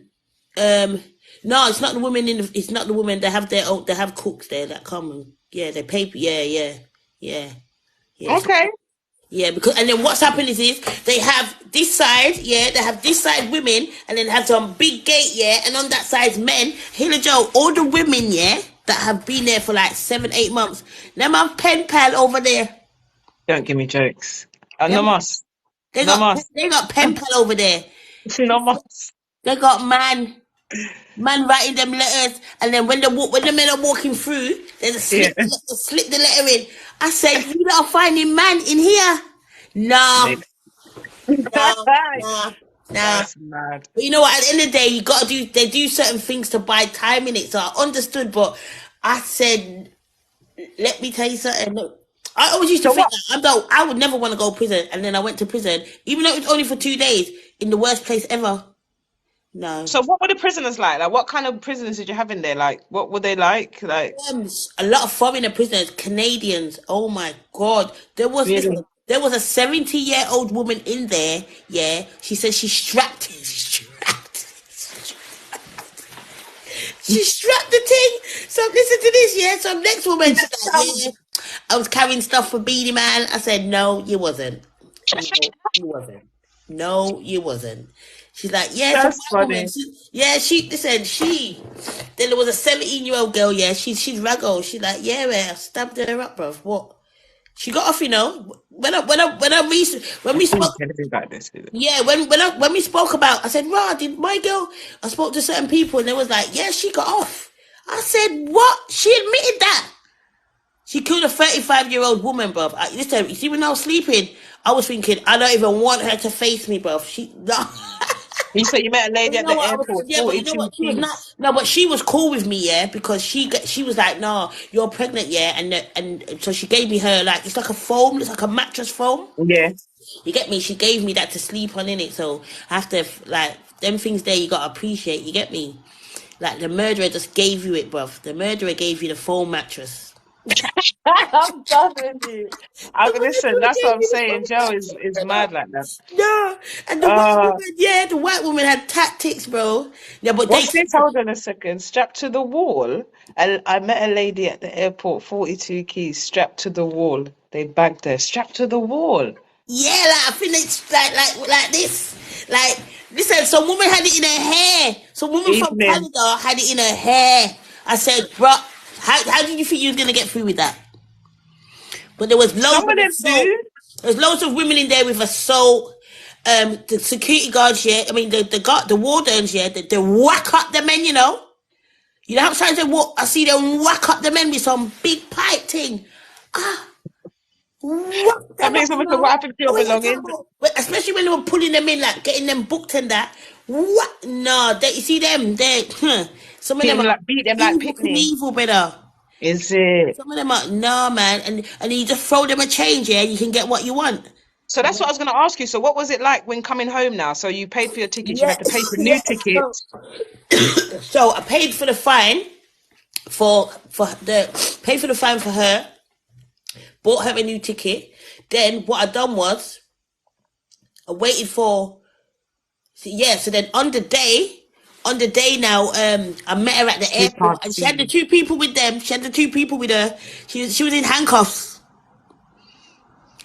Um, no, it's not the women it's not the women. They have their own. They have cooks there that come and yeah, they pay. Yeah, yeah, yeah, yeah. Okay. Yeah, because and then what's happening is they have this side, yeah, they have this side women, and then have some big gate, yeah, and on that side's men. Hilla Joe, all the women, yeah, that have been there for like 7, 8 months. Them have pen pal over there. Don't give me jokes. No Them, mas. No mas. they got pen pal over there. No mas. They got man writing them letters, and then when the men are walking through, there's a Yeah. slip the letter in. I said, "You not finding man in here? No, Mate. no, no, no." That's mad. But you know what? At the end of the day, you got to do. They do certain things to buy time in it. So I understood, but I said, "Let me tell you something." Look, I always used to So think what? that I would never want to go to prison, and then I went to prison, even though it was only for 2 days, in the worst place ever. No. So what were the prisoners like? Like what kind of prisoners did you have in there? Like what were they like? Like A lot of foreigner prisoners, Canadians. Oh my God. really? There was a 70-year-old woman in there. Yeah. She said she strapped it. She strapped the thing. So listen to this, yeah. So next woman, she's like, yeah. I was carrying stuff for Beanie Man. I said, no, you wasn't. No, you wasn't. No, you wasn't. She's like, yeah, it's a That's white woman. funny. Then there was a 17-year-old girl, yeah, she's raggo. She's like, yeah, man, I stabbed her up, bro. What? She got off, you know. When we I think spoke, anything like this. yeah, when we spoke about, I said, "Rah, did my girl?" I spoke to certain people, and they was like, "Yeah, she got off." I said, "What?" She admitted that she killed a 35-year-old woman, bruv. Listen, you see, when I was sleeping, I was thinking, I don't even want her to face me, bruv. She no. You said you met a But lady you at know the what? I was, airport, yeah, but you know 42 what? She was not. keys. No, but she was cool with me, yeah, because she was like, "No, you're pregnant, yeah," and so she gave me her like it's like a foam, it's like a mattress foam. Yeah. You get me? She gave me that to sleep on in it, so I have to like them things there. You gotta appreciate. You get me? Like the murderer just gave you it, bruv. The murderer gave you the foam mattress. I'm done with you. I The mean, listen, murderer that's what gave I'm you the saying. foam Joe is mattress. mad like that. No, and the white Uh, woman, yeah, the white woman had tactics, bro. Yeah, but they what's this? Hold on a second. Strapped to the wall. I met a lady at the airport, 42 keys, strapped to the wall. They bagged her, strapped to the wall. Yeah, like I think it's like this. Like listen, some woman had it in her hair. Some woman from Evening. Canada had it in her hair. I said, bro, how did you think you was gonna get through with that? But there was loads Some of of them assault. do. There's loads of women in there with assault. The security guards, yeah. I mean, the wardens, yeah. They whack up the men, you know. You know, sometimes they walk. I see them whack up the men with some big pipe thing. Ah, whack I them mean, up, you someone said, know. what happened to your Oh, yeah, belongings? especially when they were pulling them in, like getting them booked and that. What? No, you see them? Some of them are Beat them like evil Pitney. Knievel, brother. Is it? Some of them are no man, and you just throw them a change, yeah, you can get what you want. So that's what I was going to ask you. So what was it like when coming home now? So you paid for your tickets, you've Yeah, had to pay for yeah. new tickets. So I paid for the fine for her, bought her a new ticket. Then what I done was I waited for so then on the day now, I met her at the We airport can't and she see had the you. two people with them. She had the two people with her. She was in handcuffs.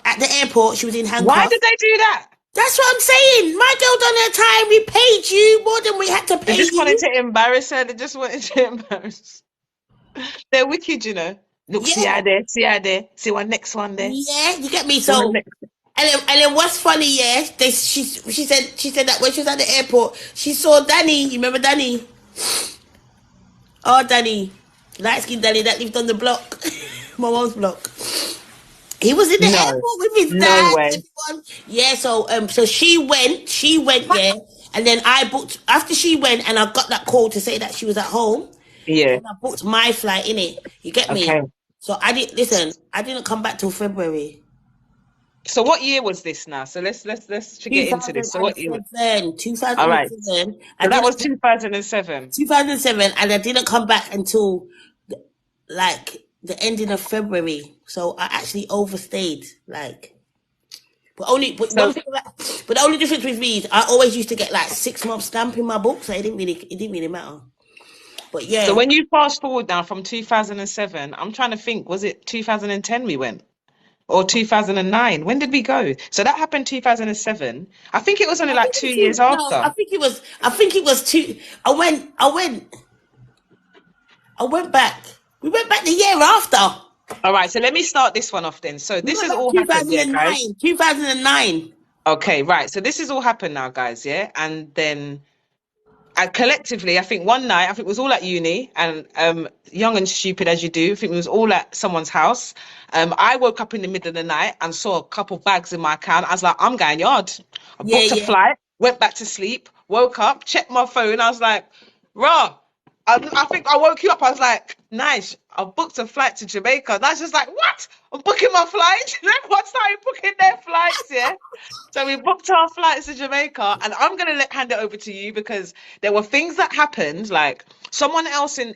At the airport, she was in Why handcuffs. did they do that? That's what I'm saying. My girl done her time. We paid you more than we had to They pay just wanted you. to embarrass her. They just wanted to embarrass. They're wicked, you know. Look, Yeah. see her there. See one next one there. Yeah, you get me. See one So, next. and then what's funny? Yeah, she said that when she was at the airport, she saw Danny. You remember Danny? Oh, Danny, light skinned Danny that lived on the block, my mom's block. He was in the No, airport with his no dad. way. Everyone. Yeah. So she went. Yeah, and then I booked after she went, and I got that call to say that she was at home. Yeah. And I booked my flight in it. You get me? Okay. So I didn't listen. I didn't come back till February. So what year was this now? So let's get into this. So what year? 2007, All right. 2007. I So that didn't was 2007. 2007, and I didn't come back until like the ending of February. So I actually overstayed. Like, but So one thing, but the only difference with me is I always used to get like 6 months stamp in my book, so it didn't really matter. But so yeah, when you fast forward now from 2007, I'm trying to think, was it 2010 we went? Or 2009? When did we go? So that happened 2007. I think it was only I like think 2 years no, after. I think it was two. I went back. We went back the year after. All right, so let me start this one off then. So We this went has back all happened, yeah, guys. 2009. 2009. Okay, right. So this has all happened now, guys, yeah? And then collectively, I think one night, I think it was all at uni and young and stupid as you do. I think it was all at someone's house. I woke up in the middle of the night and saw a couple bags in my account. I was like, I'm going yard. I Yeah, booked a yeah. flight, went back to sleep, woke up, checked my phone. I was like, raw. I think I woke you up. I was like, nice. I booked a flight to Jamaica. And I was just like, what? I'm booking my flight. Everyone started booking their flights, yeah. So we booked our flights to Jamaica, and I'm gonna hand it over to you because there were things that happened. Like someone else in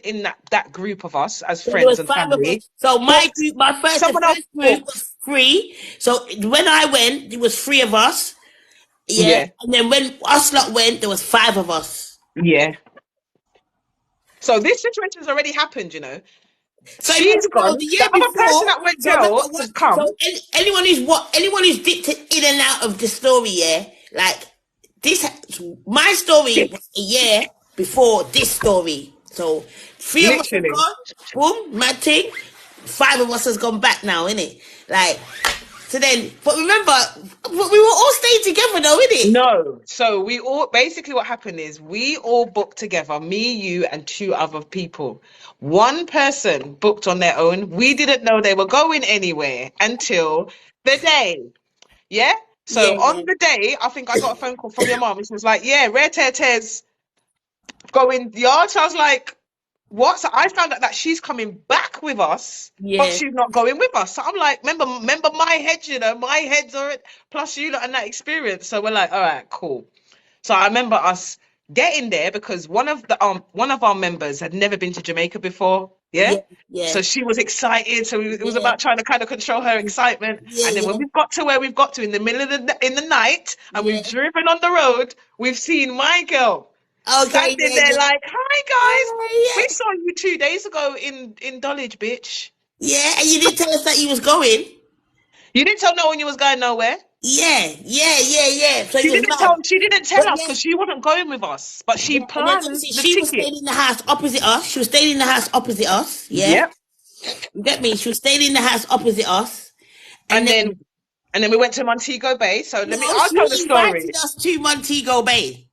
that group of us as So there friends was and five of us. family So my booked. group, the Someone else first group booked. was three. So when I went, there was three of us. Yeah. Yeah, And then when us lot went, there was five of us. yeah. So this situation has already happened, you know. So She's imagine, gone. no, the The year other person before. that went So remember girl what? has So come. anyone who's dipped in and out of the story, yeah, like this. My story was a year before this story. So three of us have Literally. gone. Boom, mad thing. Five of us has gone back now, innit? Like, so then, but remember, we were all staying together though, innit? No. So we all basically what happened is we all booked together, me, you, and two other people. One person booked on their own. We didn't know they were going anywhere until the day. Yeah. Yeah, So yeah, on the day, I think I got a phone call from your mom. She was like, "Yeah, Rare Tears going yard." So I was like, "What?" So I found out that she's coming back with us, but yeah, she's not going with us. So I'm like, remember my head, my head's already plus you lot and that experience. So we're like, all right, cool. So I remember us getting there because one of our members had never been to Jamaica before. Yeah. yeah, yeah, So she was excited. So it was yeah, about trying to kind of control her excitement. yeah, And then when yeah, we've got to where we've got to in the middle of in the night and we've yeah. driven on the road, we've seen my girl Okay, standing yeah, there yeah, like, "Hi guys, we yeah, saw you 2 days ago in Dulwich, bitch. yeah. And you didn't tell us that you was going. You didn't tell no one you was going nowhere." Yeah, yeah, yeah, yeah. So it was mad. She didn't But tell us yeah, because she wasn't going with us, but she yeah. And then planned obviously the she was ticket. staying in the house opposite us. She was staying in the house opposite us. Yeah, Yep. you get me. She was staying in the house opposite us, and And then then we went to Montego Bay. So no, I'll tell the she story. invited us to Montego Bay.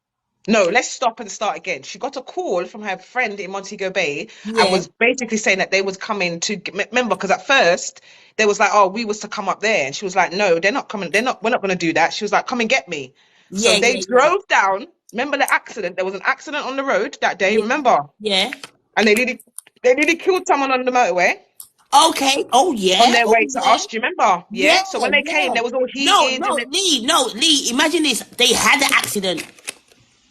No, let's stop and start again. She got a call from her friend in Montego Bay and Yeah, was basically saying that they was coming to remember because at first they was like, "Oh, we was to come up there," and she was like, "No, they're not coming. They're not. We're not going to do that." She was like, "Come and get me." So yeah, they yeah, yeah, drove down. Remember the accident? There was an accident on the road that day. yeah, Remember? yeah. And they nearly killed someone on the motorway Okay. Oh on yeah. their Oh way to yeah. us. Do you remember? Yeah, Yeah. So when they came, yeah. there was all No, heated no, and Lee, no, Lee. Imagine this. They had an accident.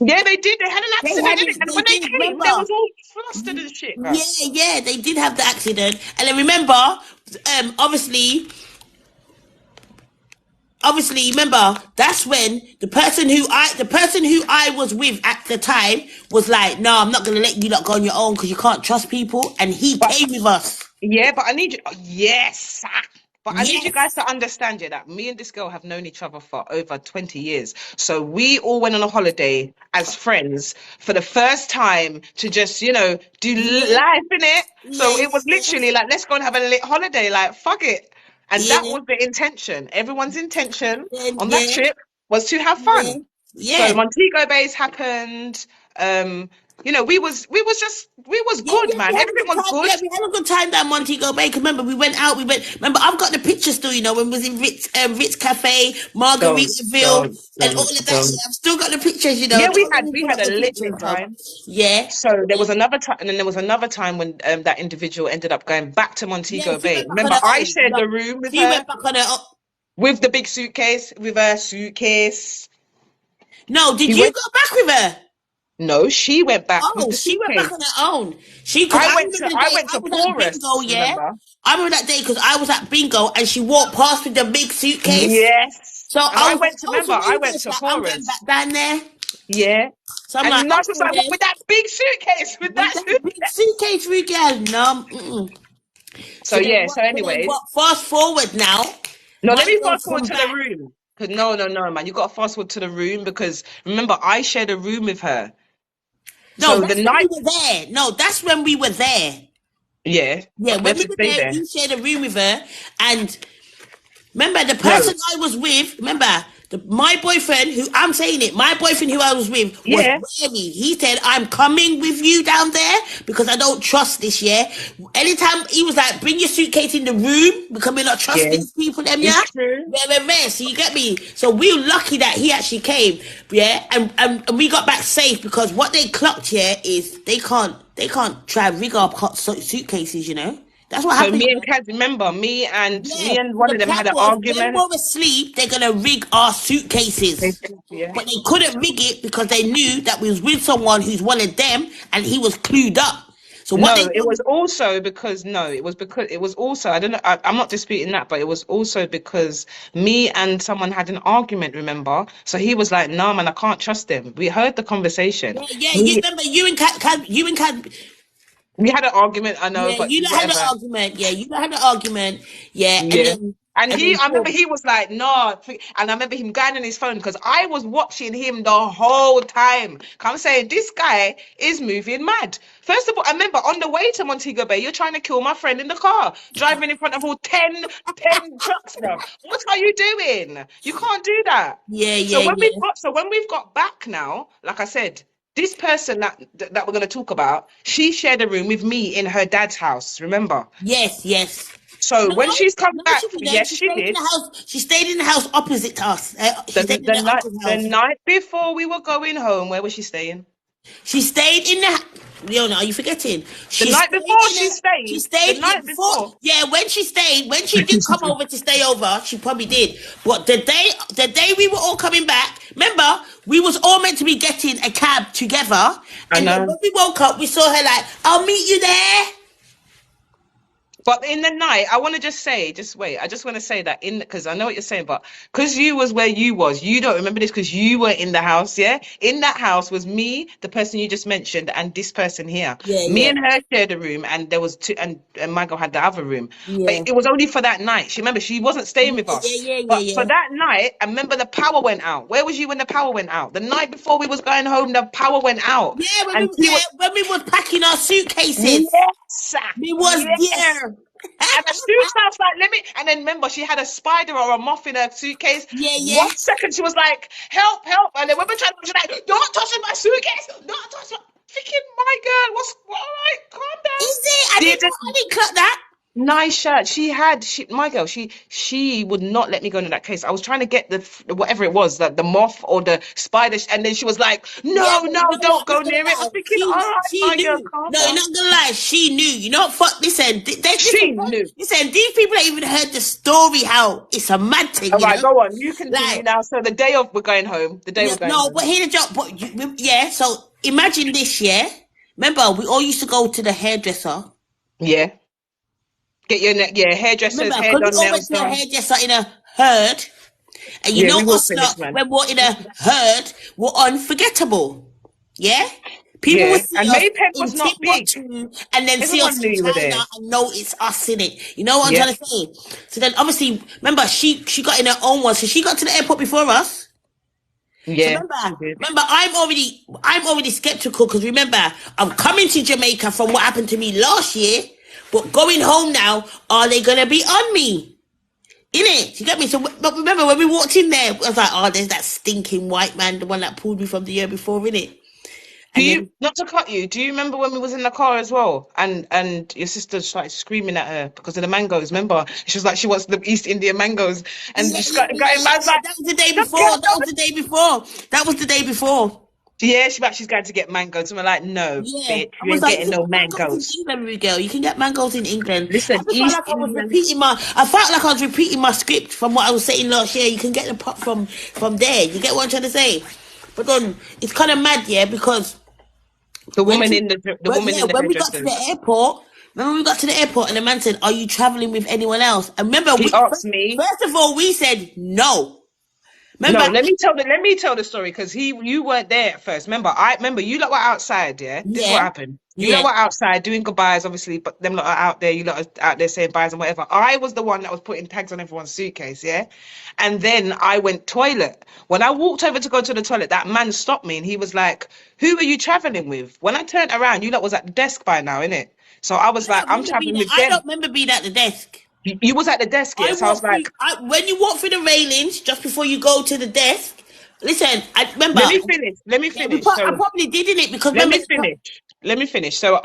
yeah, they did. They had an They accident had in it. it, and They when they did. came, they Remember? was all flustered and shit, Yeah, bruv. yeah, they did have the accident, and then remember, obviously, remember that's when the person who I was with at the time was like, "No, I'm not gonna let you lot go on your own because you can't trust people," and he But came with us. yeah, but I need you. Yes. But I need you Yes, guys to understand, yeah, that me and this girl have known each other for over 20 years. So we all went on a holiday as friends for the first time to just, do yeah, life in it. yeah, So it was yeah, literally like, let's go and have a lit holiday. Like, fuck it. And that yeah, was the intention. Everyone's intention yeah, on that yeah, trip was to have yeah, fun. So yeah. Montego Bay's happened. We was Yeah, good, yeah, we man. had a Everything good was time. good. Yeah, we had a good time down Montego Bay. 'Cause remember, we went out. We went. Remember, I've got the picture still. You know, when we was in Ritz Cafe, Don't, Margaritaville, don't, and all don't, of that. don't. Yeah, I've still got the pictures. You know, Yeah, we don't let had me we pull had up a the lit pictures, bro. time. Yeah, So there was another time, and then there was another time when that individual ended up going back to yeah. Montego She Bay. went back on Remember, her I own. shared No, the room with she her went back on her own. with the big suitcase, with her suitcase. No, did She you went. go back with her? No, she went back with Oh, the she went back suitcase. on her own. Because I remember the I day went I to was at bingo. Porus. Yeah, Remember? I remember that day because I was at bingo and she walked past with the big suitcase. Yes. So And I I was like, went to "Oh, so remember. where I you went guys?" to Like, I'm going Porus. back down there. Yeah. So I'm like, And Nash was "Okay like, "What then." with that big suitcase? With With that that suit?" big suitcase we got, no. So So then yeah. what? So So then anyways, what? Fast forward now. no, My let me girls fast forward come to the back. room. Cause no, no, no, man, you got to fast forward to the room because remember I shared a room with her. No, So the that's when we night, were there. No, that's when we were there. yeah, Yeah, but when let's we just were stay there, there. you shared a room with her, and remember, the No, person I was with, my boyfriend, who I'm saying it, my boyfriend who I was with was yeah, wary. He said, I'm coming with you down there because I don't trust this, yeah. Anytime he was like, bring your suitcase in the room because we not trust yeah, these people, them, yeah. it's true. So you get me? So we were lucky that he actually came, yeah, and we got back safe because what they clocked here is they can't try and rig our suitcases, you know. That's what So happened. me and Kaz, remember Yeah, me and so one the of them plan had an was when argument. we're asleep, they're gonna rig our suitcases. Yeah. But they couldn't rig it because they knew that we was with someone who's one of them and he was clued up. So what they No, it done, was also because no, it was also I don't know. I'm not disputing that, but it was also because me and someone had an argument. Remember? So he was like, "No, man, I can't trust them." We heard the conversation. yeah, yeah, you Me, remember you and Cat, you and Cat. We had an argument, I know, Yeah, but you lot had an whatever. argument. Yeah, you lot had an argument. Yeah, Yeah. And and then I remember Paul. he was like, no. And I remember him going on his phone because I was watching him the whole time. I'm saying, this guy is moving mad. First of all, I remember on the way to Montego Bay, you're trying to kill my friend in the car, driving in front of all 10 trucks, bro. What are you doing? You can't do that. Yeah, So yeah, when yeah. we've got back now, like I said, this person that we're going to talk about, she shared a room with me in her dad's house, remember? Yes, yes. So No, when she's come no, back, she didn't. yes, She she stayed in did. the house. She stayed in the house opposite to us. She stayed in The the night uncle's the house. night before we were going home, where was she staying? She stayed in the. Leona, are you forgetting? The She night stayed before in she a. She stayed. The stayed night before. before. Yeah, when she did come over to stay over, she probably did. But the day we were all coming back, remember, we was all meant to be getting a cab together, I and then know. when we woke up, we saw her like, "I'll meet you there." But in the night, I want to just say, just wait. I just want to say that because I know what you're saying, but because you was where you was, you don't remember this because you were in the house, yeah? In that house was me, the person you just mentioned, and this person here. Yeah, Me yeah, and her shared a room, and there was two, and Michael had the other room. But yeah, it was only for that night. She remember she wasn't staying with yeah, us. yeah, yeah, But yeah, for yeah. that night, I remember the power went out. Where was you when the power went out? The night before we was going home, the power went out, Yeah, and she was when we was packing our suitcases, yes, we was yes. there. And as soon as I was like, let me, and then remember, she had a spider or a moth in her suitcase. Yeah, yeah. 1 second, she was like, help, help. And then when we tried to, she was like, don't touch my suitcase. Don't touch my, freaking my girl. All right, calm down. Is it? I didn't cut that. Nice shirt. My girl, she would not let me go into that case. I was trying to get whatever it was, the moth or the spider, and then she was like, Yeah, no, but no, you know what? don't I'm go not gonna near it. I'm lie. thinking, all right, She my girl, knew. calm No, you're down. not gonna lie. She knew. You know what? Fuck. Listen, She knew. listen. These people ain't even heard the story. How it's a mad thing, All you right, know. go on. You continue Like, now. So the day of we're going home. The day we're going no, but home. here the job. But yeah. So imagine this. Yeah. Remember, we all used to go to the hairdresser. Yeah. Get your yeah, hairdressers, Remember, hair because we done, all went nails to a done. hairdresser in a herd, and you Yeah, know we will us finish, lot man. when we're in a herd, we're unforgettable. Yeah? People will Yeah. see And us Maypen in was not big. Timbuktu and then see Everyone us knew in you were China there. and know it's us in it. You know what I'm Yeah. trying to say? So then obviously, remember, she got in her own one, so she got to the airport before us. So Yeah, remember, she did. I'm already skeptical because remember, I'm coming to Jamaica from what happened to me last year, but going home now, are they gonna be on me? In it, you get me? So, but remember when we walked in there, I was like, oh, there's that stinking white man, the one that pulled me from the year before, in it. Do And you then, not to cut you? Do you remember when we was in the car as well, and your sister started screaming at her because of the mangoes? Remember, she was like she wants the East India mangoes, and yeah, just yeah, got yeah, in man's like, that was the day just before. get That was the day before. That was the day before. yeah, she's going to get mangoes, and we're like, no, Yeah, bitch, I you was ain't like, you getting can no get mangoes in mangoes. England, baby girl. You can get mangoes in England. I Listen, just felt East like I was Indian. repeating my. I felt like I was repeating my script from what I was saying last year. You can get the pot from there. You get what I'm trying to say? But then it's kind of mad, yeah, because The when woman she, in the woman in the when we got to the hairdressers. airport, remember we got to the airport and the man said, "Are you traveling with anyone else?" And remember, He asked me. first of all, we said no. No, Remember? let me tell the story because you weren't there at first. I remember you lot were outside, yeah? This is Yeah, what happened. You lot yeah, were outside doing goodbyes, obviously, but them lot are out there, you lot are out there saying byes and whatever. I was the one that was putting tags on everyone's suitcase, yeah? And then I went toilet. When I walked over to go to the toilet, that man stopped me and he was like, who are you traveling with? When I turned around, you lot was at the desk by now, innit? So I was like, I'm traveling with I them. don't remember being at the desk. You was at the desk, yeah? I So I was walk through. like, When you walk through the railings just before you go to the desk. Listen, I remember. let me finish. Let me Yeah, finish. I So probably did in it because let remember. me finish. Let me finish. So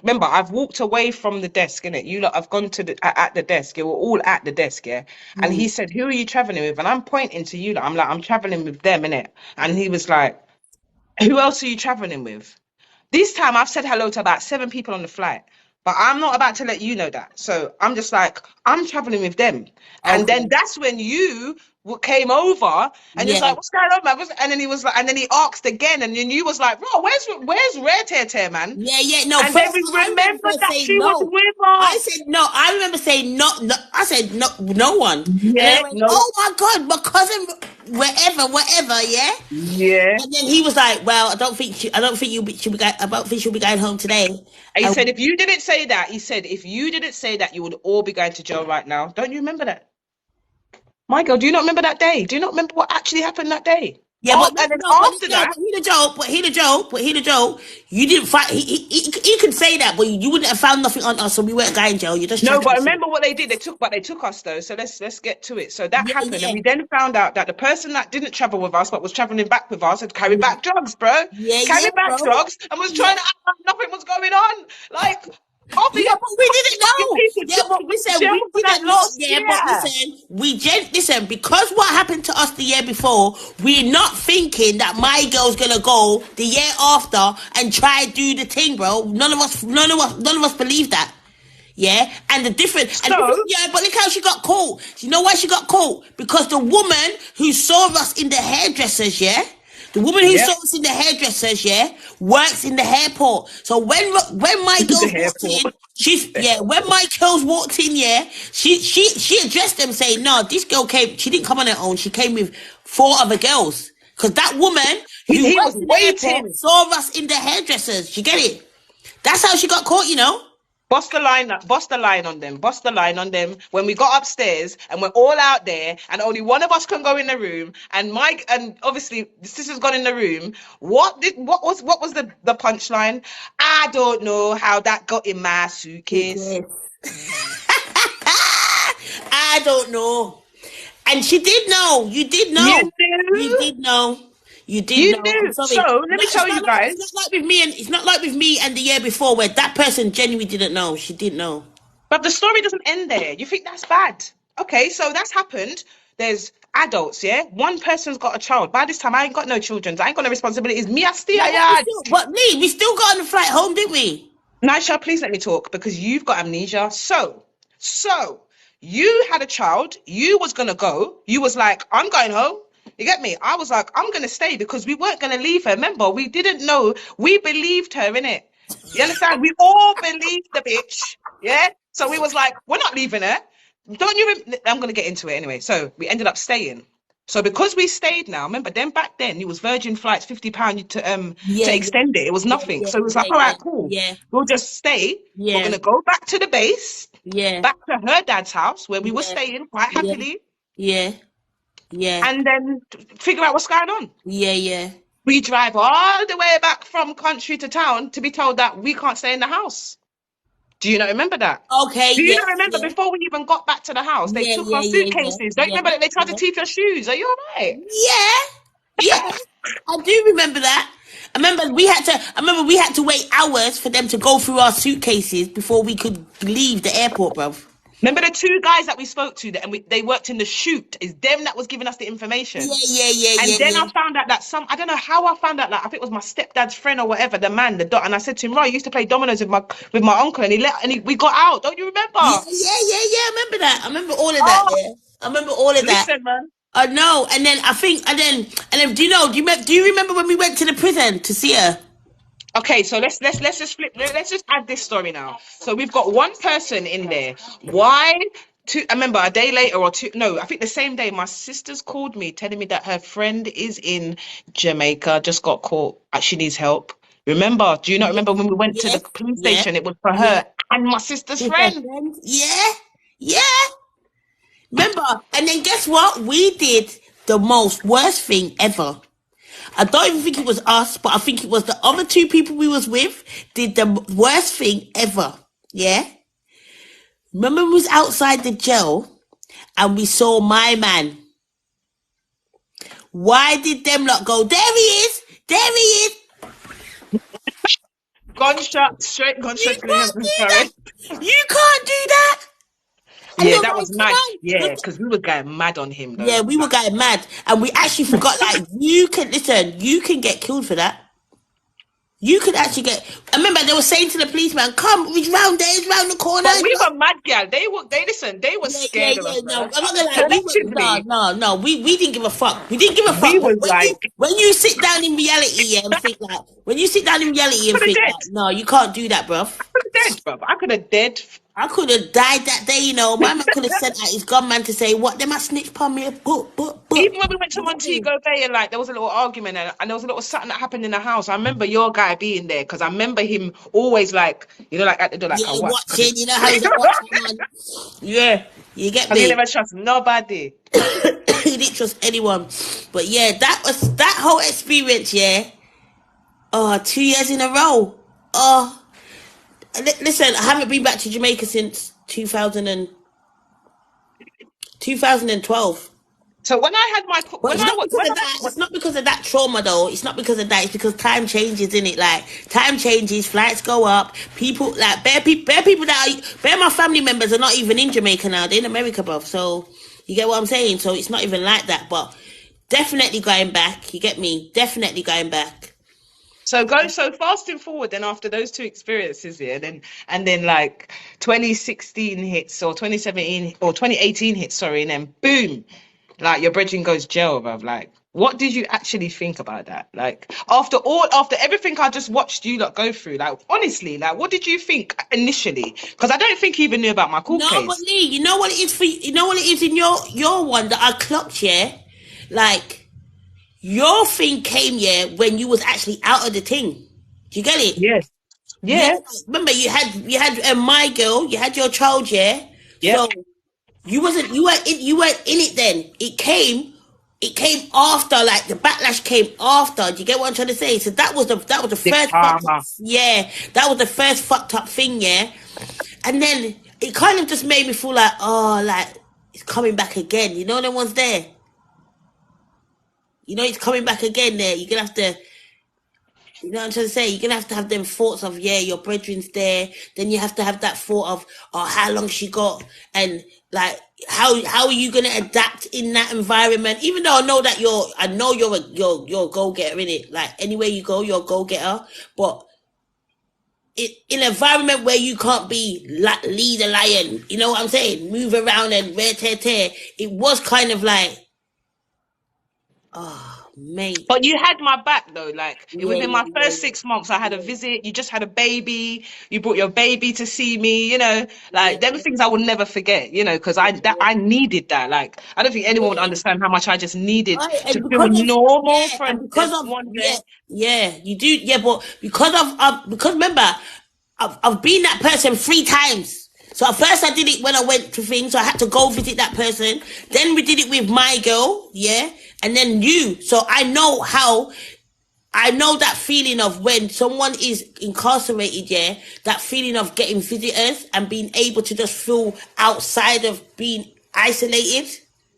remember, I've walked away from the desk, innit? You lot, I've gone to at the desk. You were all at the desk, yeah. And Mm, he said, "Who are you traveling with?" And I'm pointing to you lot. I'm like, "I'm traveling with them, innit?" And he was like, "Who else are you traveling with?" This time I've said hello to about 7 people on the flight, but I'm not about to let you know that. So I'm just like, I'm traveling with them. And then okay. that's when you came over and you was Yeah. like, what's going on, man? And then he was like, and then he asked again, and then you was like, bro, where's Rare Tear Tear, man? Yeah, yeah. No, And then first we I remember remembered first that saying she was no. with I us. said no. I remember saying no. I said no, no one. And then Yeah, I went, no, oh my god, my cousin. whatever, yeah. Yeah. And then he was like, "Well, I don't think I don't think she'll be going home today." And he And said, if you didn't say that, he said, if you didn't say that, you would all be going to jail right now. Don't you remember that? My girl, do you not remember that day? Do you not remember what actually happened that day? yeah, Oh, but and then no, after that, but he the joke, but he the joke. You didn't fight. He could say that, but you wouldn't have found nothing on us, so we weren't going jail. You're just no, chatting but shit. remember what they did? They took us though. So let's get to it. So that Yeah, happened, and yeah, we then found out that the person that didn't travel with us, but was traveling back with us, had carried yeah, back drugs, bro. yeah, Carried back bro. drugs, and was Yeah. trying to act like nothing was going on. Like, Yeah, obvious, but we didn't fucking know. people Yeah, took but you to listen, jail we for that didn't know. last Yeah, but year. listen, listen, because what happened to us the year before, we're not thinking that my girl's gonna go the year after and try do the thing, bro. None of us believe that. Yeah, So yeah, but look how she got caught. You know why she got caught? Because the woman who saw us in the hairdressers, yeah, the woman who yeah, saw us in the hairdressers, yeah, works in the airport. So when my the girls walked airport. in, when my girls walked in, yeah, she addressed them saying, no, this girl came. She didn't come on her own. She came with 4 other girls. Because that woman who He was works in the airport waiting. saw us in the hairdressers. You get it? That's how she got caught, you know. Bust the line on them, bust the line on them. When we got upstairs and we're all out there, and only one of us can go in the room, and Mike, and obviously the sister's gone in the room. What was the punchline? I don't know how that got in my suitcase. Yes. I don't know. And she did know. You did You know. You knew, did know. You did you know. I'm knew. So sorry. let me tell you It's guys. not like with me and it's not like with me and the year before where that person genuinely didn't know. She didn't know. But the story doesn't end there. You think that's bad? Okay, so that's happened. There's adults, yeah. One person's got a child. By this time, I ain't got no children. I ain't got no responsibilities. Me, I stay Yeah, a yard. but Lee, we still got on the flight home, didn't we? Nisha, please let me talk because you've got amnesia. So you had a child. You was gonna go. You was like, I'm going home. You get me? I was like, I'm gonna stay because we weren't gonna leave her. Remember, we didn't know. We believed her, innit? You understand? We all believed the bitch. Yeah. So we was like, we're not leaving her. Don't you? I'm gonna get into it anyway. So we ended up staying. So because we stayed now, remember then back then it was Virgin flights, £50 to Yeah, extend it. It was yeah, nothing. yeah, So it was yeah, like, all yeah, right, cool. yeah, We'll just stay. We're yeah, gonna go back to the base, yeah, back to her dad's house where we were yeah, staying quite yeah, happily, yeah, yeah, and then figure out what's going on. yeah, yeah. We drive all the way back from country to town to be told that we can't stay in the house. Do you not remember that? Okay, Do you yeah, not remember yeah, before we even got back to the house, they yeah, took yeah, our yeah, yeah, suitcases? Don't you yeah, remember that they tried to yeah. teeth your shoes? Are you all right? Yeah, yeah, I do remember that. I remember we had to wait hours for them to go through our suitcases before we could leave the airport, bruv. Remember the two guys that we spoke to that, and they worked in the shoot? Is them that was giving us the Yeah, information. yeah, yeah, And yeah, then I yeah. found out that I don't know how I found out. Like I think it was my stepdad's friend or whatever, the man, the dot. And I said to him, right, I used to play dominoes with my uncle, and we got out. Don't you Yeah, remember? yeah, yeah, yeah. I remember that. I remember all of that, Oh, yeah. I remember all of that. listen, man. I know. And then I think and then do you remember when we went to the prison to see her? Okay, so let's just flip. Let's just add this story now. So we've got one person in there. Why? I remember a day later or two. No, I think the same day. My sisters called me telling me that her friend is in Jamaica, just got caught. She needs help. Remember? Do you not remember when we went to the Yes, police yeah, station? It was for yeah. her and my sister's With her friend. friends. Yeah, yeah. Remember? And then guess what? We did the most worst thing ever. I don't even think it was us, but I think it was the other 2 people we was with did the worst thing ever. Yeah? Remember we was outside the jail and we saw my man. Why did them lot go, there he is, there he is. Gunshot, straight You gunshot to the head. can't do Sorry. that. You can't do that. And Yeah, they're that like, was come mad. on. Yeah, because we were going mad on him though. Yeah, we were going mad. And we actually forgot, like, you can get killed for that. You could actually get. I remember they were saying to the policeman, "Come, it's round there, it's round the corner." But we were mad, gal. They were Yeah, yeah, scared of us, yeah. No, man. I'm not gonna lie. We were no, Collectively, no, no. We didn't give a fuck. We didn't give a fuck. we But was like, when you sit down in reality, yeah, and think like, when you sit down in reality and could have think dead. like, no, you can't do that, bruv. Could have dead, bro. I could have dead. I could have died that day, you know. My man could have sent out his gunman to say, what, them a snitch upon me, but. Even when we went to You get me? Montego Bay and like there was a little argument and there was a little something that happened in the house. I remember your guy being there because I remember him always like, you know, like at the door, like, Yeah, what? watching, you know how he's a watching man. Yeah, you get Because he me? never trusts nobody. He didn't trust anyone. But yeah, that whole experience, yeah. Oh, 2 years in a row. Oh, listen, I haven't been back to Jamaica since 2012. So when I had my, But when it's I, not because when of I, that. It's not because of that trauma, though. It's not because of that. It's because time changes, in it. Like time changes, flights go up. People like bare people that are bare my family members are not even in Jamaica now. They're in America, bruv. So you get what I'm saying. So it's not even like that. But definitely going back. You get me? Definitely going back. so fasting forward then after those two experiences, yeah, and then like 2016 hits or 2017 or 2018 hits, sorry, and then boom, like your brethren goes jail, bruv. Like, what did you actually think about that? Like, after everything I just watched you lot go through, like, honestly, like, what did you think initially? Because I don't think you even knew about my court No, but case. Lee, you know what it is for you know what it is in your one that I clocked, yeah? Like your thing came, yeah, when you was actually out of the thing. Do you get it? Yeah, Yeah, yeah, remember you had my girl, you had your child, yeah. yep. So you weren't in it then. It came after, like the backlash came after. Do you get what I'm trying to say? So that was the The first fucked up, karma. yeah. That was the first fucked up thing, yeah. And then it kind of just made me feel like, oh, like it's coming back again. You know, no one's there. You know, it's coming back again. There, you're gonna have to. You know what I'm trying to say? You're gonna have to have them thoughts of, yeah, your brethren's there. Then you have to have that thought of, oh, how long she got, and like how are you gonna adapt in that environment? Even though I know you're a go getter in it. Like anywhere you go, you're a go getter. But in an environment where you can't be like lead a lion, you know what I'm saying? Move around and rare tear tear. It was kind of like, oh, mate. But you had my back though. Like Yeah, within yeah, my yeah, first 6 months, I had a visit. You just had a baby. You brought your baby to see me. yeah, Like them things I will never forget. Because I needed that. Like I don't think anyone would yeah. understand how much I just needed Right, to and feel because of normal yeah, for and because of one yeah, day. yeah, you do yeah, but because remember, I've been that person 3 times. So at first I did it when I went to things, so I had to go visit that person. Then we did it with my girl, yeah, and then you. So I know that feeling of when someone is incarcerated, yeah, that feeling of getting visitors and being able to just feel outside of being isolated.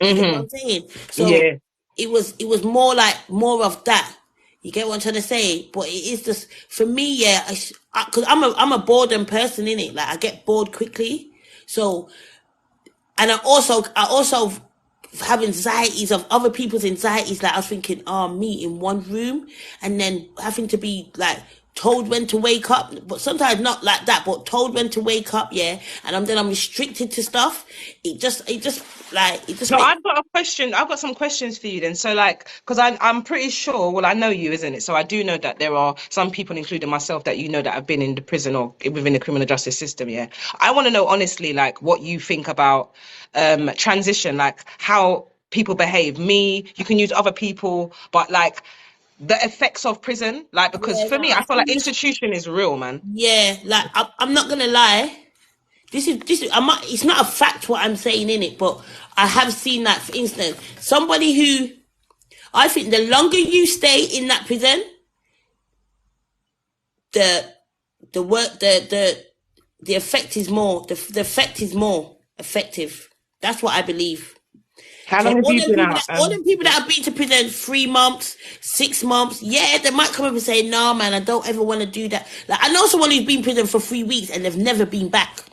You get what Hmm. I'm saying? So Yeah. it was more of that. You get what I'm trying to say? But it is just for me, yeah, because I'm a boredom person in it. Like I get bored quickly. So and I also have anxieties of other people's anxieties. Like I was thinking, oh, me in one room, and then having to be like told when to wake up, but sometimes not like that, but told when to wake up, yeah. And I'm restricted to stuff. It just No, makes I've got a question. I've got some questions for you then. So, like, because I'm pretty sure, well, I know you, isn't it? So I do know that there are some people, including myself, that that have been in the prison or within the criminal justice system. Yeah. I want to know honestly, like, what you think about transition, like how people behave. Me, you can use other people, but like the effects of prison, like, because yeah. for No, me, I I feel like think institution is real, man. yeah. Like I'm not gonna lie. This is it's not a fact what I'm saying in it, but I have seen that. For instance, somebody who I think the longer you stay in that prison, the the work the effect is more the effect is more effective. That's what I believe. How So long have you been out? all them people that have been to prison 3 months, 6 months, yeah, they might come up and say, "No, man, I don't ever want to do that." Like I know someone who's been in prison for 3 weeks and they've never been back.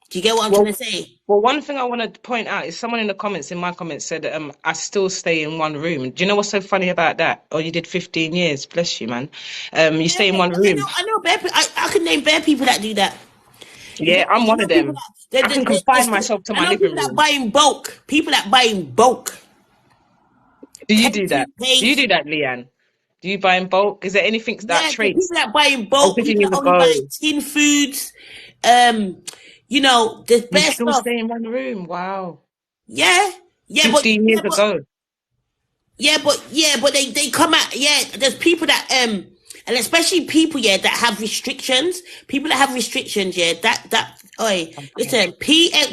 Do you get what I'm trying Well, to say? Well, one thing I want to point out is someone in the comments, in my comments, said I still stay in one room. Do you know what's so funny about that? Oh, you did 15 years. Bless you, man. You Yeah, stay in one room. I know bare, I can name bare people that do that. You Yeah, get I'm me? I one of know people them. that I can confine myself to I my know living people that room. buy in bulk. People that buy in bulk. Do you 10 do that? Do you toothpaste. do that, Leanne? Do you buy in bulk? Is there anything that Yeah, the people traits? that buy in Oh, bulk, picking people you that the only buy go. tin foods. Um, you know, there's You bare still stuff. stay in one room. Wow. Yeah, yeah, but 15 yeah, years but ago. yeah, but they come out. Yeah, there's people that and especially people, yeah, that have restrictions. People that have restrictions, yeah, that. Oi, Okay. listen,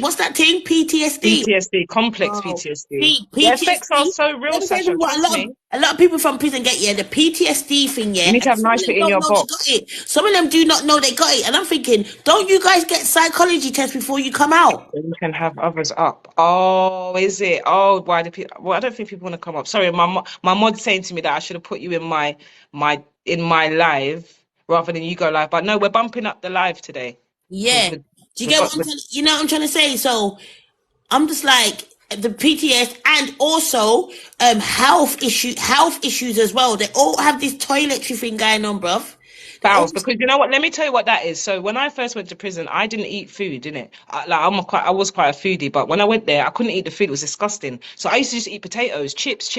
what's that thing? PTSD. PTSD, complex Oh, PTSD. The effects are PTSD. so real, Let me tell you Sasha. what Trust me. a lot of people from prison get, yeah, the PTSD thing, You yeah, need to and have some of nice them shit in don't your know they got box. it. Some of them do not know they got it, and I'm thinking, don't you guys get psychology tests before you come out? Then you can have others up. Oh, is it? Oh, why do people? Well, I don't think people want to come up. Sorry, my mod's saying to me that I should have put you in my live rather than you go live. But no, we're bumping up the live today because Yeah. Do you we get what got I'm with trying? You know what I'm trying to say? So I'm just like the PTS and also health issues as well. They all have this toiletry thing going on, bruv. They all bowels, because you know what? Let me tell you what that is. So when I first went to prison, I didn't eat food, didn't it? I was quite a foodie, but when I went there, I couldn't eat the food. It was disgusting. So I used to just eat potatoes, chips,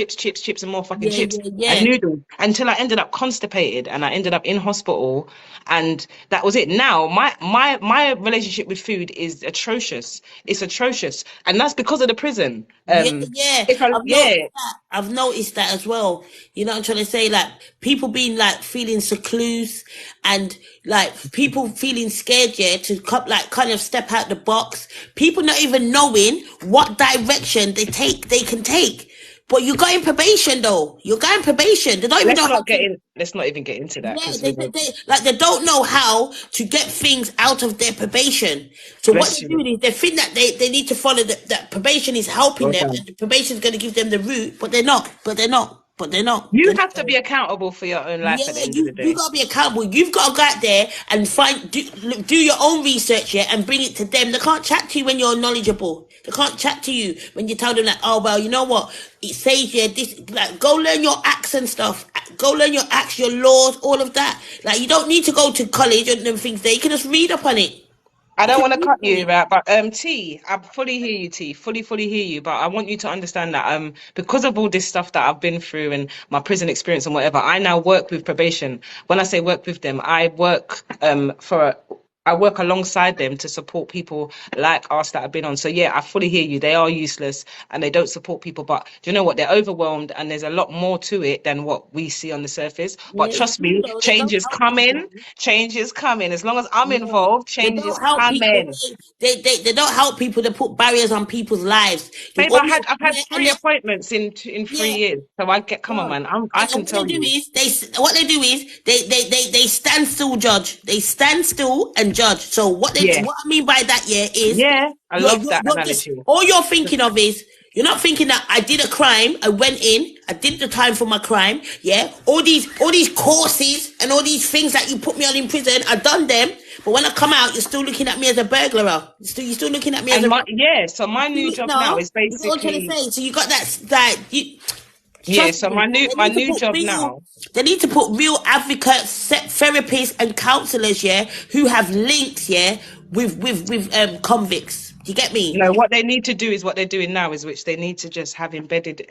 and more fucking yeah, chips yeah, and yeah. noodles until I ended up constipated and I ended up in hospital, and that was it. Now my relationship with food is atrocious. It's atrocious, and that's because of the prison. Yeah, yeah. If I, I've noticed yeah, that. I've noticed that as well. You know what I'm trying to say? Like people being like feeling secluse and like people feeling scared, yeah, to come like kind of step out the box. People not even knowing what direction they can take. But you got in probation though. You're going probation. They don't even know how to. let's not even get into that Yeah, because they like they don't know how to get things out of their probation. So what bless they're you. doing is they think that they need to follow that probation is helping Well them done. and the probation is going to give them the route, but they're not. But they're not. But they're not. You They're have to not. be accountable for your own life at the Yeah, end of the you day. gotta be accountable. You've got to go out there and do your own research, yeah, and bring it to them. They can't chat to you when you're knowledgeable. They can't chat to you when you tell them like, oh well, you know what? It says yeah, this like go learn your acts and stuff. Go learn your acts, your laws, all of that. Like you don't need to go to college and them things there. You can just read up on it. I You don't can want to read cut up on you, it. right? But T, I fully hear you, T. Fully hear you. But I want you to understand that because of all this stuff that I've been through and my prison experience and whatever, I now work with probation. When I say work with them, I work alongside them to support people like us that have been on. So yeah, I fully hear you. They are useless and they don't support people. But do you know what? They're overwhelmed and there's a lot more to it than what we see on the surface. But Yeah, it's trust true me, though. They change don't is help people. coming. Change is coming. As long as I'm Yeah. involved, They change is don't help people. coming. They don't help people. They put barriers on people's lives. You Babe, always I've had yeah, and 3 appointments in yeah. 3 years. So I get, come on, No. man. I And can what they tell do you. is they stand still judge. They stand still and judge. So Yeah, what I mean by that yeah is yeah. I love that you're just analogy. all you're thinking of is you're not thinking that I did a crime, I went in, I did the time for my crime, yeah. All these courses and all these things that you put me on in prison, I done them. But when I come out, you're still looking at me as a burglar. You're still looking at me as And a so my new job now no. is You know what I'm trying to basically, say? So you got that you. yeah. Trust So me, my new job now. they need to put real advocates, therapists and counselors, yeah, who have links, yeah, with convicts. Do you get me? No, what they need to do is what they're doing now is which they need to just have embedded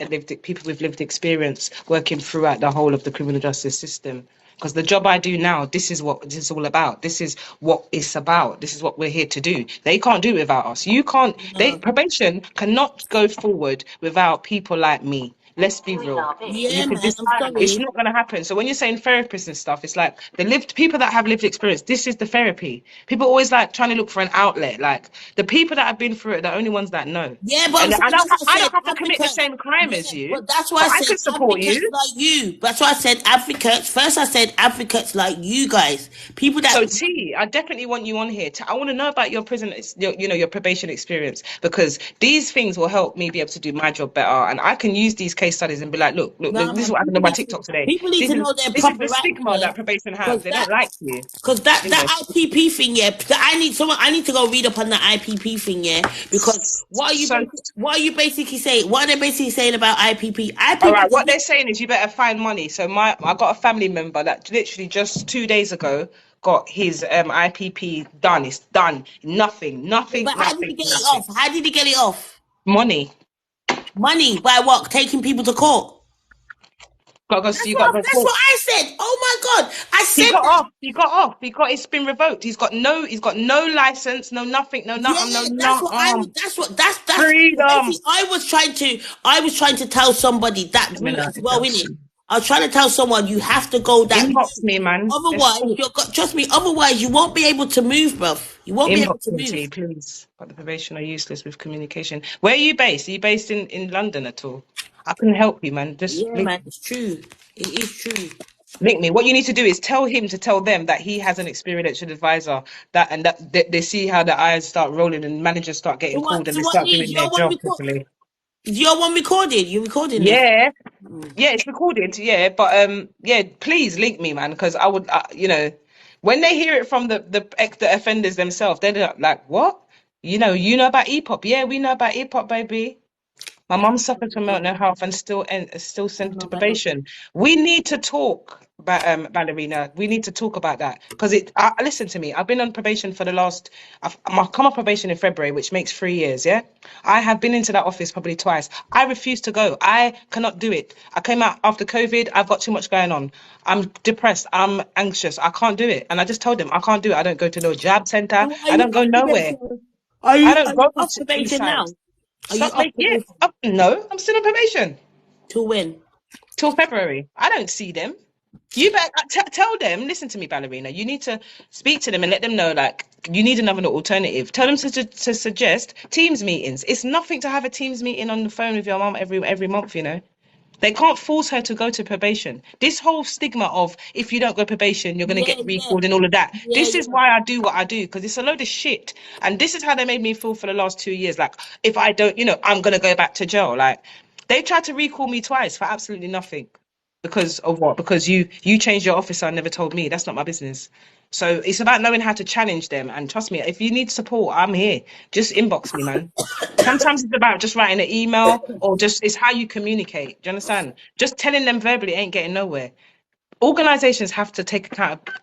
people with lived experience working throughout the whole of the criminal justice system. Because the job I do now, this is what this is all about. This is what it's about. This is what we're here to do. They can't do it without us. You can't. They No. probation cannot go forward without people like me. Let's be real. You Yeah, could man. just, I'm it's sorry. not going to happen. So when you're saying therapists and stuff, it's like the lived people that have lived experience. This is the therapy. People always like trying to look for an outlet. Like the people that have been through it, are the only ones that know. Yeah, but I'm And saying that's what I I said. don't have to commit the Advocates. same crime as Yeah, you, but that's why I but I said can support advocates you. like you. That's why I said advocates. First, I said advocates like you guys. People that So T, I definitely want you on here. I want to know about your prison, your probation experience, because these things will help me be able to do my job better. And I can use these case studies and be like, look, no this is man. what happened on my TikTok today. People need This to is know their this is proper the rights, stigma yeah. that probation have. Because They don't like you. that Anyway, IPP thing, yeah. I need to go read up on the IPP thing, yeah. Because so what are you basically saying? What are they basically saying about IPP? all IPP right, what is they're saying is you better find money. So I got a family member that literally just 2 days ago got his IPP done. It's done. but how did he get it Nothing. off? How did he get it off? Money. Money by what? Taking people to court. You got to go That's court. what I said. Oh my God. I He said got that. off. He got off. It's been revoked. He's got no license, no nothing, no Yeah, nothing, no that's what I was. nothing. That's Freedom. basically. I was trying to tell somebody that Let me route know. as well, innit? I was trying to tell someone you have to go that Inbox route. me, man. Let's Otherwise, talk. trust me. Otherwise, you won't be able to move, bruv. You won't be able Inbox to me, move. T, please. But the probation are useless with communication. Where are you based? Are you based in London at all? I can help you, man. Just Yeah, man, it's true. It is true. link me. What you need to do is tell him to tell them that he has an experiential advisor that they see how the eyes start rolling and managers start So getting what? called and So they what? start Is doing their your one job record? properly. Is your one recorded? You recording this? Yeah, Mm. yeah, it's recorded. Yeah, but yeah, please link me, man, because I would, when they hear it from the offenders themselves, they're like, "What? You know about EPOP? Yeah, we know about EPOP, baby." My mum suffered from mental health and still I sent know to about it. probation. We need to talk about ballerina. We need to talk about that because listen to me. I've been on probation for the last. I've come off probation in February, which makes 3 years. Yeah, I have been into that office probably twice. I refuse to go. I cannot do it. I came out after COVID. I've got too much going on. I'm depressed. I'm anxious. I can't do it. And I just told them I can't do it. I don't go to no job center. So are I you don't go off nowhere. probation? I don't Are you go off to probation inside. now? Are you Stop off making, yeah. probation? No, I'm still on probation To when? till February. I don't see them. You better tell them, listen to me, ballerina. You need to speak to them and let them know, like, you need another alternative. Tell them to suggest Teams meetings. It's nothing to have a Teams meeting on the phone with your mum every month, you know. They can't force her to go to probation. This whole stigma of if you don't go probation, you're going to Yeah, get yeah, recalled and all of that. yeah, This is yeah. why I do what I do because it's a load of shit. And this is how they made me feel for the last 2 years. Like, if I don't, I'm going to go back to jail. Like, they tried to recall me twice for absolutely nothing. Because of what? Because you changed your officer and never told me. That's not my business. So it's about knowing how to challenge them. And trust me, if you need support, I'm here. Just inbox me, man. Sometimes it's about just writing an email or just it's how you communicate. Do you understand? Just telling them verbally ain't getting nowhere. Organizations have to take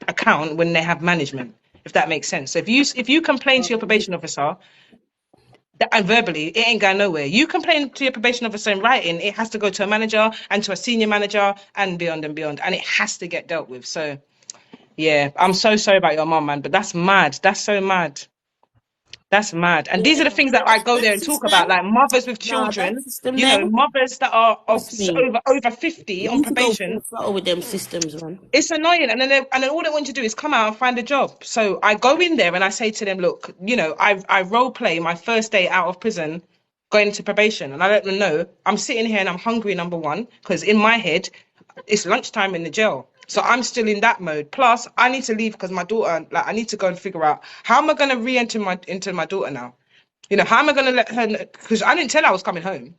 account when they have management, if that makes sense. So if you complain to your probation officer and verbally, it ain't going nowhere. You complain to your probation officer in writing, it has to go to a manager and to a senior manager and beyond, and it has to get dealt with. So yeah, I'm so sorry about your mom, man, but that's mad. That's so mad. That's mad. And these are the Yeah, things yeah, that I go that there and talk about, system. like mothers with Nah, that children, system there. mothers that are Trust me. over 50 You on need to go full probation. throttle with them systems, man. It's annoying. And then all they want you to do is come out and find a job. So I go in there and I say to them, look, I role play my first day out of prison going into probation. And I let them know I'm sitting here and I'm hungry, number one, because in my head, it's lunchtime in the jail. So I'm still in that mode. Plus, I need to leave because my daughter, like, I need to go and figure out how am I going to re-enter into my daughter now. How am I going to let her know? Because I didn't tell her I was coming home.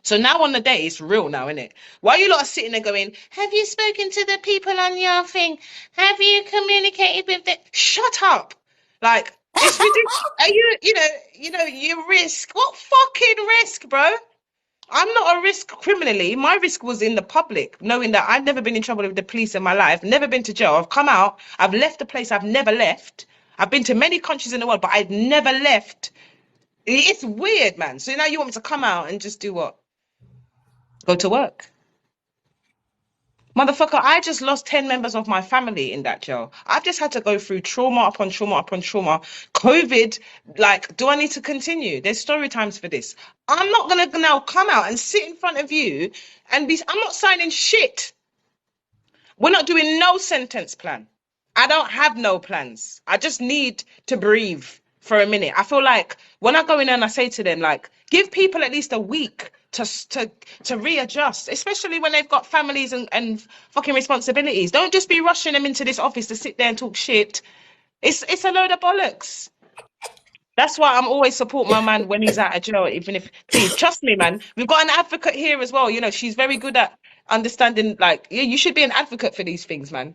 So now on the day, it's real now, isn't it? Why are you lot sitting there going, have you spoken to the people on your thing? Have you communicated with them? Shut up. Like, it's ridiculous. Are you risk. What fucking risk, bro? I'm not a risk criminally. My risk was in the public, knowing that I've never been in trouble with the police in my life, never been to jail. I've come out, I've left a place I've never left. I've been to many countries in the world, but I've never left. It's weird, man. So now you want me to come out and just do what? Go to work. Motherfucker, I just lost 10 members of my family in that jail. I've just had to go through trauma upon trauma upon trauma. COVID, like, do I need to continue? There's story times for this. I'm not going to now come out and sit in front of you I'm not signing shit. We're not doing no sentence plan. I don't have no plans. I just need to breathe for a minute. I feel like when I go in and I say to them, like, give people at least a week to readjust, especially when they've got families and fucking responsibilities. Don't just be rushing them into this office to sit there and talk shit. It's a load of bollocks. That's why I'm always support my man when he's out of jail, even if trust me, man. We've got an advocate here as well. She's very good at understanding. Like, yeah, you should be an advocate for these things, man.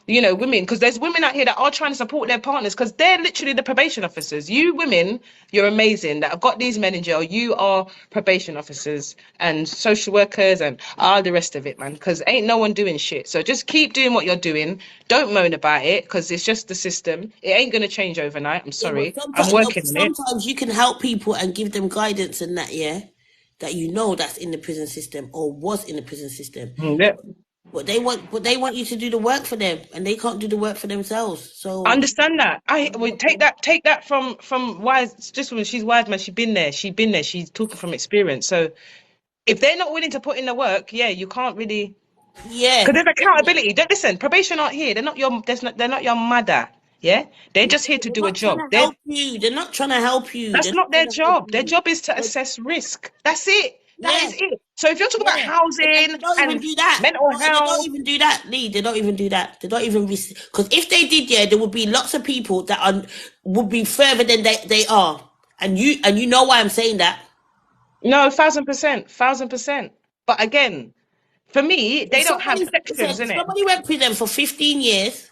Women, because there's women out here that are trying to support their partners because they're literally the probation officers. You women, you're amazing that have got these men in jail. You are probation officers and social workers and all the rest of it, man, because ain't no one doing shit. So just keep doing what you're doing. Don't moan about it because it's just the system. It ain't going to change overnight. I'm Yeah, but sorry. I'm sometimes, no, working but on it. sometimes you can help people and give them guidance and that, yeah, that that's in the prison system or was in the prison system. Yeah. But they want you to do the work for them, and they can't do the work for themselves. I So understand that. I would take that from wise. Just when she's wise, man. She's been there. She's been there. She's talking from experience. So if they're not willing to put in the work, yeah, you can't really. yeah, Because there's accountability. Don't listen. Probation aren't here. They're not your. They're not your mother. Yeah, they're just here to they're do a not trying job. to help you. They're not trying to help you. That's They're not not trying their to help job. Their you. job is to But, assess risk. That's it. That yeah, is it. So if you're talking about yeah. And housing they don't even and do that. mental No, they don't health, even do that, Lee. They don't even do that. They don't even because if they did, yeah, there would be lots of people that are would be further than they are. And you know why I'm saying that. no, 1,000%, 1,000%. But again, for me, If they don't have somebody sections listen, in if it. somebody went with them for 15 years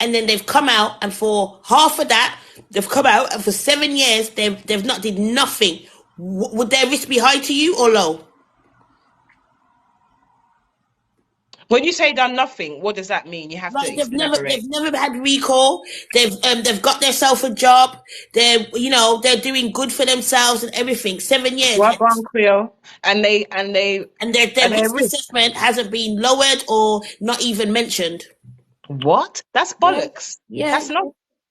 and then they've come out and for half of that they've come out and for 7 years they've not did nothing, would their risk be high to you or low? When you say done nothing, what does that mean? You have to Like elaborate. they've never had recall. They've got themselves a job. They're doing good for themselves and everything. 7 years, Well, gone Creole, and and their their risk risk. assessment hasn't been lowered or not even mentioned. What? That's Yeah, bollocks. yeah, That's not.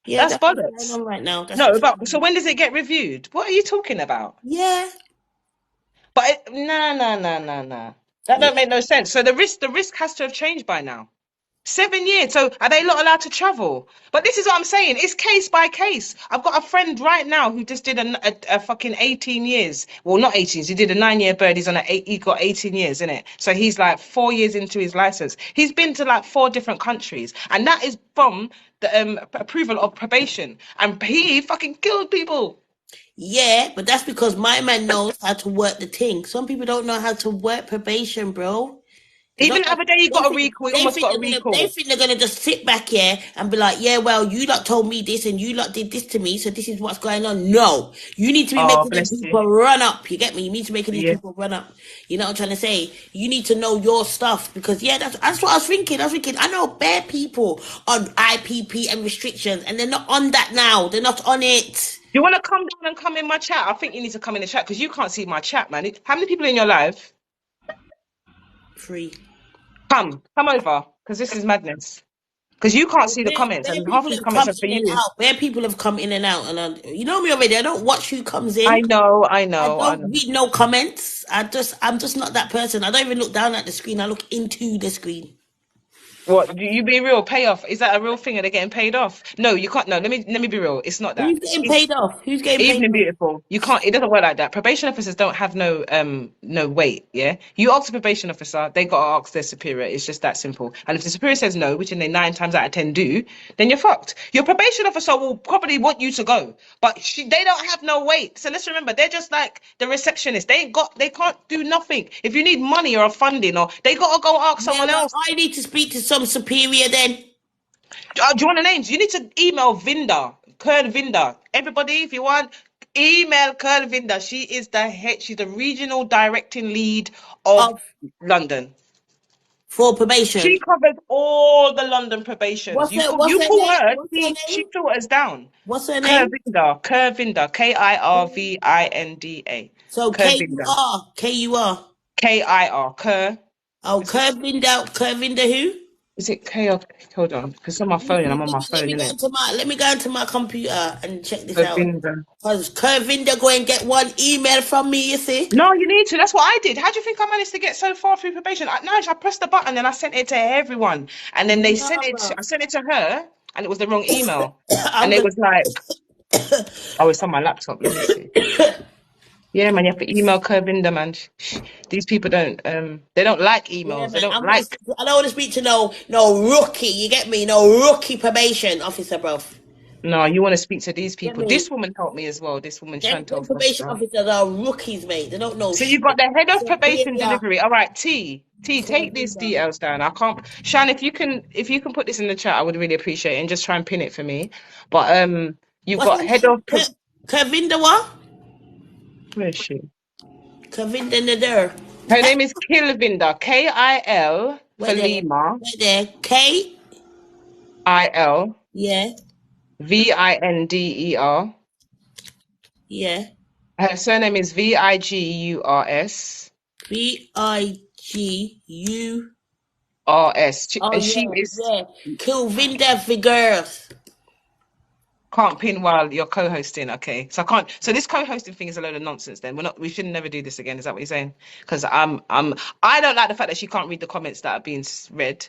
yeah. That's That's what's going bollocks. on right now. That's No, what's but going so on. when does it get reviewed? What are you talking about? Yeah, But nah, nah, nah, nah, nah. That yeah. don't make no sense. So the risk has to have changed by now. 7 years. So are they not allowed to travel? But this is what I'm saying. It's case by case. I've got a friend right now who just did a fucking 18 years. Well, not 18. He did a 9 year bird. He's on he got 18 years in it. So he's like 4 years into his license. He's been to like 4 different countries, and that is from the approval of probation. And he fucking killed people. Yeah, but that's because my man knows how to work the thing. Some people don't know how to work probation, bro. They Even don't the know. other day, he They got a think recall. He almost got a they recall. think they're gonna just sit back here and be like, yeah, well, you lot told me this and you lot did this to me, so this is what's going on. No, you need to be Oh, making them bless you. people run up. You get me? You need to make these Yeah. people run up. You know what I'm trying to say? You need to know your stuff because yeah, that's what I was thinking. I was thinking I know bare people on IPP and restrictions, and they're not on that now. They're not on it. You want to come down and come in my chat? I think you need to come in the chat because you can't see my chat, man. How many people in your life? Free. Come over because this is madness. Because you can't see the comments, Where and half people of the have comments come are for in and you. out. Where people have come in and out, and you know me already. I don't watch who comes I in. know, I I know, I don't know. read no comments. I'm just not that person. I don't even look down at the screen. I look into the screen. What? You be real? Payoff? Is that a real thing? Are they getting paid off? No, you can't. No, let me be real. It's not that. Who's getting paid off? Who's getting paid Evening off? beautiful. You can't. It doesn't work like that. Probation officers don't have no weight. Yeah. You ask the probation officer, they got to ask their superior. It's just that simple. And if the superior says no, which in they 9 times out of 10 do, then you're fucked. Your probation officer will probably want you to go, but they don't have no weight. So let's remember, they're just like the receptionist. They can't do nothing. If you need money or funding, or they got to go ask Yeah, someone well, else. I need to speak to some superior then. Do you want the names? You need to email Vinda, Kern Vinda. Everybody, if you want, email Kern Vinda. She is the head. She's the regional directing lead of Of London. for She probation. covers all the London probations. What's You her call name? her. What's her She name? filters down. What's her name? Kervinda, Kervinda, Kirvinda, So Kervinda, Kur. Kir, Kerr. Oh, Is it Curvinda who? is it K or hold on? Because I'm on my phone and I'm on my Let phone, me go innit? into my computer and check this out. Kervinda. Cause Curvinda go and get one email from me, you see? No, you need to. That's what I did. How do you think I managed to get so far through probation? I pressed the button and I sent it to everyone. And then they sent Nah, it. bro. I sent it to her, and it was the wrong email. And I'm they gonna was like, "Oh, it's on my laptop. Let me see." Yeah, man, you have to email Kervinda, man. These people don't. They don't like yeah, emails. They man. don't like. I don't want to speak to no rookie. You get me? No rookie probation officer, bro. No, you want to speak to these Get people. me? This woman helped me as well. This woman, Them Chantal probation Foster. officers are rookies, mate. They don't know So you shit. got the head of So here probation we are, delivery. All right, T, take these Curvinda. details down. I can't, Shan, if you can put this in the chat, I would really appreciate it and just try and pin it for me. But you've What's got her head name? of Curvinda what? where is she? Curvinda Nader. Her name is Kilvinda. Kil for Wait there. Lima. Wait there. K. Il Yeah. Vinder. Yeah. Her surname is Vigurs. Viguru. RS. Oh And she yeah, is yeah. Kill Vinda Figures. can't pin while you're co-hosting. Okay, so I can't. So this co-hosting thing is a load of nonsense. Then we're not. We should never do this again. Is that what you're saying? Because I don't like the fact that she can't read the comments that are being read.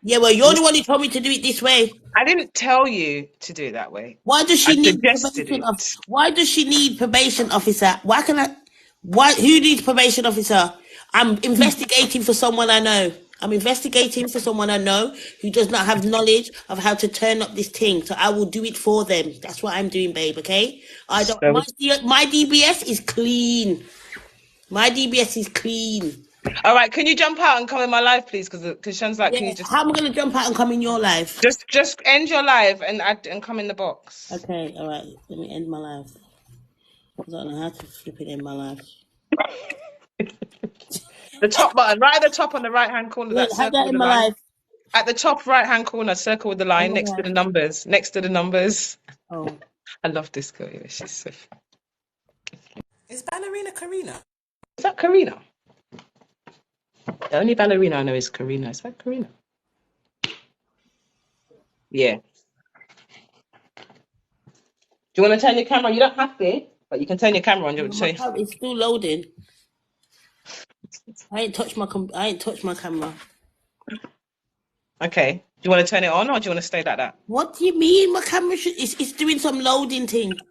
Yeah, well, you're the one who told me to do it this way. I didn't tell you to do it that way. Why does I she need suggested probation of? it. Why does she need probation officer? Why can I? Why? Who needs probation officer? I'm investigating for someone I know. I'm investigating for someone I know who does not have knowledge of how to turn up this thing. So I will do it for them. That's what I'm doing, babe. Okay. I don't. So, My DBS is clean. My DBS is clean. all right, can you jump out and come in my live, please? Because Shan's like, Yeah. can you just How am I gonna jump out and come in your life? just end your live and add and come in the box. Okay. All right. Let me end my life. I don't know how to flip it in my life. The top button, right at the top on the right hand corner, Yeah. that How circle that with in the my line. life? At the top right hand corner, circle with the In line my next to the life. numbers. Next to the numbers. Oh. I love this girl. Yeah, she's so fun. Is ballerina Karina? Is that Karina? The only ballerina I know is Karina. Is that Karina? Yeah. Do you want to turn your camera? You don't have to, but you can turn your camera on. Do you want My to say? camera is still loading. I ain't touched my camera. Okay. Do you want to turn it on or do you want to stay like that? What do you mean? My camera it's doing some loading thing.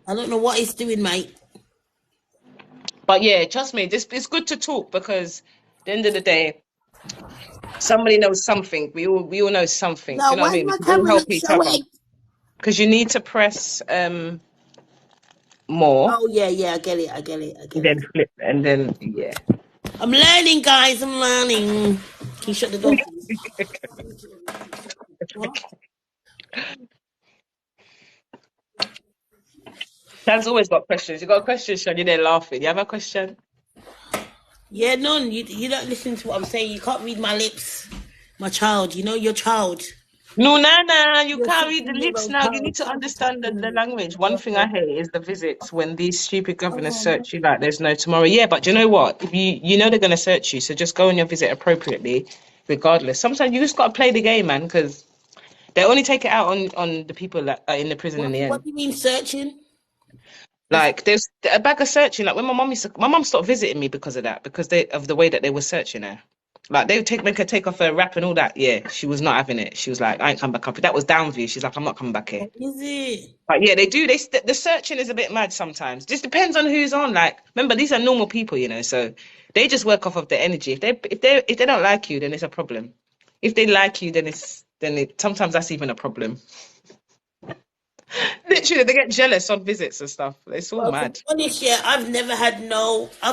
I don't know what it's doing, mate. But yeah, trust me, this it's good to talk because at the end of the day, somebody knows something. We all know something. Do No, you know what why I is mean? We my can all camera help not each other. showing? Because you need to press more, Oh yeah, yeah, I get it, I get it, I get then it. flip, and then yeah. I'm learning, guys. I'm learning. Can you shut the door, please? What? Dan's always got questions. You got a question, Sean? You're there laughing. You have a question? Yeah, none. You don't listen to what I'm saying. You can't read my lips, my child. You know your child. No, Nana, you Your can't read the lips 16-year-old now. You child need to trying to talk understand to the me. language. One thing I hate is the visits when these stupid governors Oh, search you like there's no tomorrow. Yeah, but do you know what? If you know they're gonna search you, so just go on your visit appropriately, regardless. Sometimes you just gotta play the game, man, because they only take it out on the people that are in the prison in the what end. do you mean searching? Is Like there's a bag of searching. Like when my mum stopped visiting me because of that, because they of the way that they were searching her. Like they would make her take off her wrap and all that. Yeah, she was not having it. She was like, I ain't come back up. That was Downview. She's like, I'm not coming back here. it? But yeah, they do. The searching is a bit mad sometimes. Just depends on who's on. Like, remember, these are normal people, so they just work off of the energy. If they don't like you, then it's a problem. If they like you, sometimes that's even a problem. Literally, they get jealous on visits and stuff. It's all Well, to be mad. honest, yeah, I've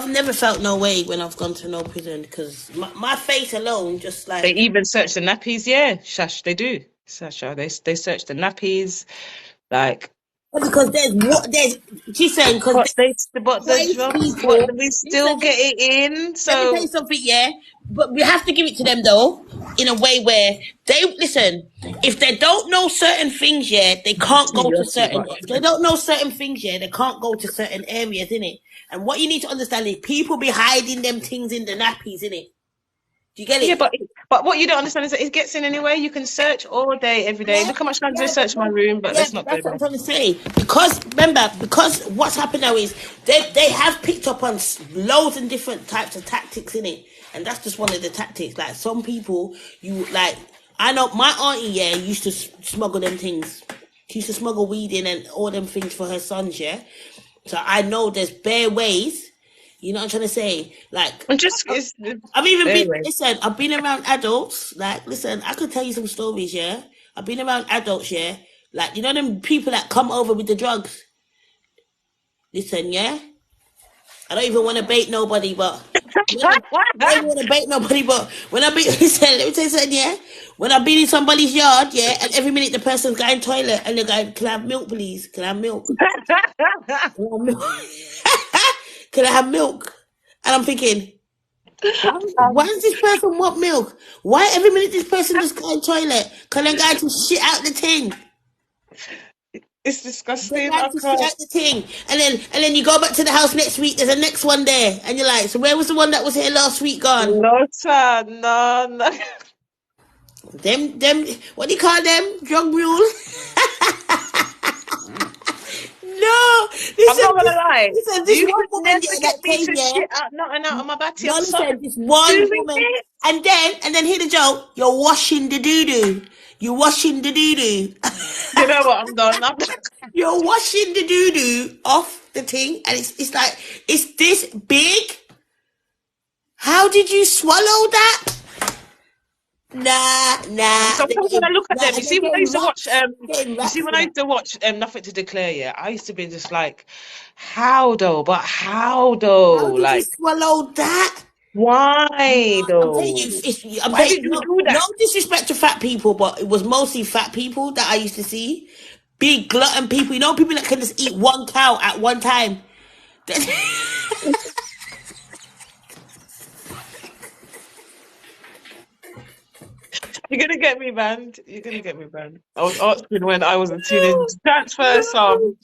never felt no way when I've gone to no prison because my face alone, just They like, even search the nappies. Yeah, Shash, they do. Sasha, they search the nappies. Like, because she's saying, because but they, but there's the white drugs, but people, we listen, still get it in. let me tell you So something, yeah, but we have to give it to them though, in a way where listen, if they don't know certain things, yeah, they can't see, go you're to too certain, much. if they don't know certain things, yeah, they can't go to certain areas, innit? And what you need to understand is people be hiding them things in the nappies, innit? Do you get Yeah, it? but what you don't understand is that it gets in anyway. You can search all day, every day. Yeah, Look how much time I yeah, search my room, but let's not go that's what I'm there. trying to say. Because remember, because what's happened now is they have picked up on loads and different types of tactics in it, and that's just one of the tactics. Like some people, you like, I know my auntie, yeah, used to smuggle them things. She used to smuggle weed in and all them things for her sons, yeah. So I know there's bare ways. You know what I'm trying to say? Like, And just it's I've even been, anyway. listen, I've been around adults. Like, listen, I could tell you some stories, yeah? I've been around adults, yeah? Like, you know them people that come over with the drugs? Listen, yeah? I don't even want to bait nobody, but I don't even want to bait nobody, but when I be, listen, let me tell you something, yeah? When I've been in somebody's yard, yeah, and every minute the person's going toilet and they're going, can I have milk, please? Can I have milk? Can I have milk? Can I have milk? And I'm thinking, why Um, does this person want milk? Why every minute this person just go to the toilet? Can I go to shit out the thing? It's Get disgusting. down I to sit can't. at the thing, and then you go back to the house next week. There's a next one there, and you're like, so where was the one that was here last week gone? No, sir. No, no. Them, what do you call them? Drug mule? No, I'm not gonna lie. this You one could woman never yeah, get that me came to here. shit out nothing out of my body. No, I'm sorry. listen, this one Doing woman, it. and then hear the joke. You're washing the doo doo. You're washing the doo doo. You know what? I'm done. I'm done. You're washing the doo doo off the thing, and it's like it's this big. How did you swallow that? Nah. Sometimes when I look at them, you And they're see when I getting used to watch raps. Getting you see raps when for I that. used to watch Nothing to Declare, yeah, I used to be just like, how though? But how though? How did you Like, swallow that? why I'm telling you, though? I'm Why telling did you, you no, do no that? disrespect to fat people, but it was mostly fat people that I used to see. Big glutton people, people that can just eat one cow at one time. You're gonna get me banned. You're gonna get me banned. I was asking when I was a teenager. No, Transfer no, some.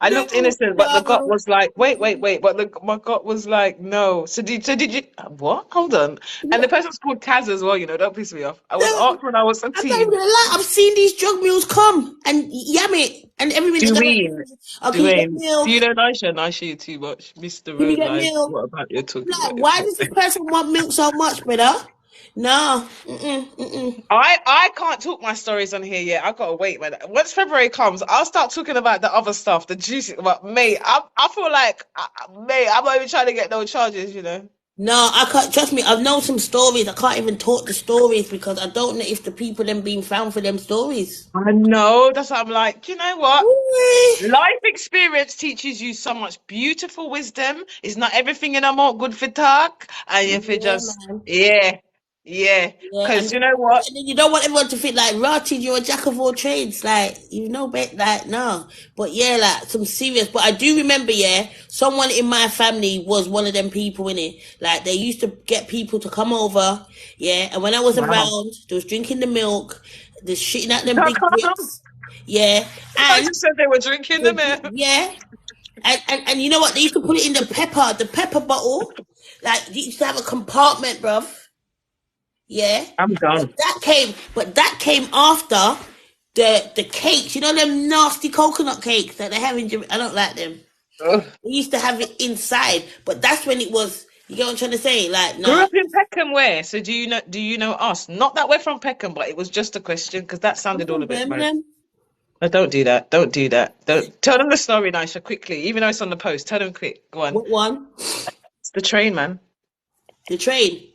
I looked innocent, but the gut no. was like, wait. But my gut was like, no. So did you? What? Hold on. And the person's called Kaz as well. Don't piss me off. I was No, asked when I was a I'm not even teen. gonna lie. I've seen these drug mules come and yam it, and every minute they're like, Dwayne, "Oh, can you get Dwayne. Do you milk? know Nisha? Nisha, you too much. Mr. Can you Road get Life. milk?" What about you're I'm talking like, about? why does this person want milk so much, brother? No, mm-mm. I can't talk my stories on here yet. I gotta wait, man. Once February comes, I'll start talking about the other stuff, the juicy. But mate, I feel like, mate, I'm not even trying to get no charges. No, I can't. Trust me, I've known some stories. I can't even talk the stories because I don't know if the people them being found for them stories. I know. That's what I'm like. You know what? Ooh, Life experience teaches you so much beautiful wisdom. It's not everything in a more good for talk, and if it yeah, just, man. yeah. Yeah, Because you know what? and then you don't want everyone to think like, Rotted, you're a jack of all trades. Like, like, no. But yeah, like, some serious. But I do remember, yeah, someone in my family was one of them people in it. Like, they used to get people to come over, yeah, and when I was Wow. around, they was drinking the milk, they shitting out them big drips, yeah, I and, just said they were drinking the milk. yeah, and you know what? They used to put it in the pepper bottle. Like, they used to have a compartment, bruv. Yeah. I'm done. But that came after the cakes. You know them nasty coconut cakes that they have in Jamaica. I don't like them. Ugh. They used to have it inside, but that's when it was. You get what I'm trying to say? Like, Grew nah. up in Peckham, where? So do you know us? Not that we're from Peckham, but it was just a question because that I'm sounded all from a bit mad. Birmingham. No, don't do that. Don't do that. Don't tell them the story, Nisha, quickly. Even though it's on the post, tell them quick. Go on. What one? It's the train, man. The train.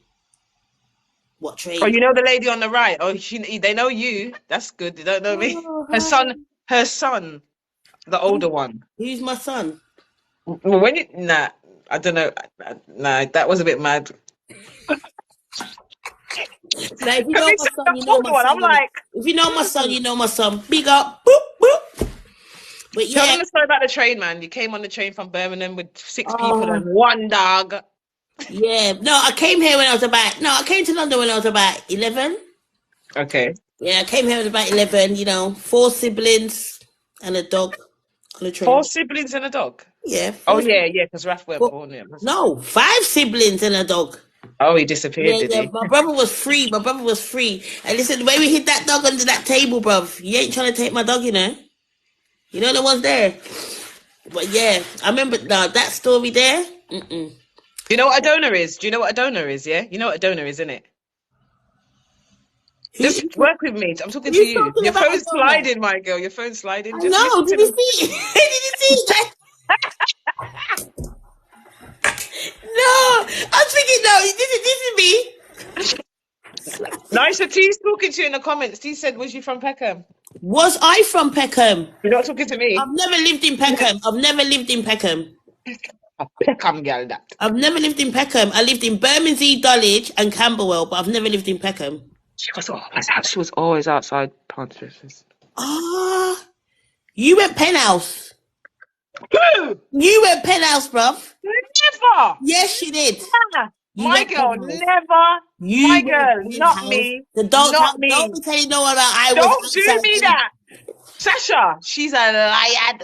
What Oh, train? you know the lady on the right. Oh, they know you. That's good. They don't know me. Oh, Her hi. son. Her son, the older one. Who's my son? Well, nah, I don't know. Nah, that was a bit mad. Now, if you Because know he my said son, the you know older my one. son. I'm Innit? like, If you know my son, hmm. you know my son. Big up, boop boop. But Tell yeah. them the story about the train, man. You came on the train from Birmingham with 6 people and Oh. one dog. Yeah, no, I came here when I was about, no, I came to London when I was about 11. Okay. Yeah, I came here when I was about 11, 4 siblings and a dog on a Four train. siblings and a dog. Yeah, Oh, four, yeah, because Raf weren't four, born yet. no, 5 siblings and a dog. Oh, he disappeared, Yeah, did yeah, he? my brother was free. My brother was free. And listen, the way we hid that dog under that table, bruv, you ain't trying to take my dog, you know? You know the one's there. But yeah, I remember now that story there. Mm-mm. Do you know what a donor is? Do you know what a donor is? Yeah? You know what a donor is, innit? Who, Just work with me. I'm talking to who's you. talking Your about a phone's donor? sliding, my girl. Your phone's sliding. I Just know. listen Did to you me. see? Did you see that? No, I'm thinking, no, this is me. Nice. T's talking to you in the comments. T said, was you from Peckham? Was I from Peckham? You're not talking to me. I've never lived in Peckham. I've never lived in Peckham. A Peckham girl, that. I've never lived in Peckham. I lived in Bermondsey, Dulwich, and Camberwell, but I've never lived in Peckham. She was always outside Pontius. Ah, you went penthouse. Who? You went penthouse, bruv. Never. Yes, you did. Never. You My went girl, penthouse. never. My You went girl, not penthouse. me. The don't Not don't me. be telling no one that I was Don't do outside me any. that. Sasha, she's a liar.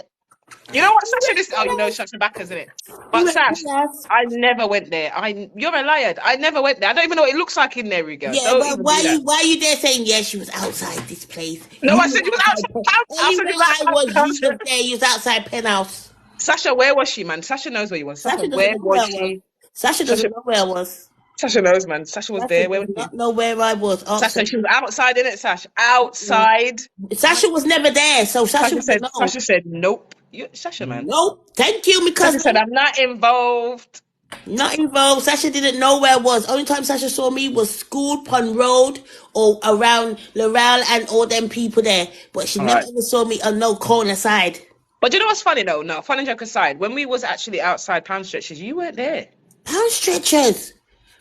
You know what Sasha this? Oh, you know Sasha Backers, isn't it? You But went Sash, Penhouse. I never went there. You're a liar. I never went there. I don't even know what it looks like in there, girl. Yeah, Don't well, even do that. why are you there saying yeah? She was outside this place. No, You I was said you was outside. outside. I said Anywhere you was I was, you was outside. there. You was outside Penthouse. Sasha, where was she, man? Sasha knows where you was. Sasha, Sasha doesn't where know where was I was. she? Sasha Sasha, doesn't know where I was. Sasha knows, man. Sasha was Sasha there. Where does was she? not know where I was. Ask her. Sasha, she was outside, innit, Sash? Outside. Sasha was never there, so Sasha wouldn't know. Sasha said, nope. Sasha, man. Nope. Thank you, my Sasha cousin. said, I'm not involved. Not involved. Sasha didn't know where I was. Only time Sasha saw me was School Pond Road or around Laurel and all them people there. But she All never right. ever saw me on no corner side. But you know what's funny, though? No, fun and joke aside, when we was actually outside Pound Stretches, you weren't there. Pound stretchers.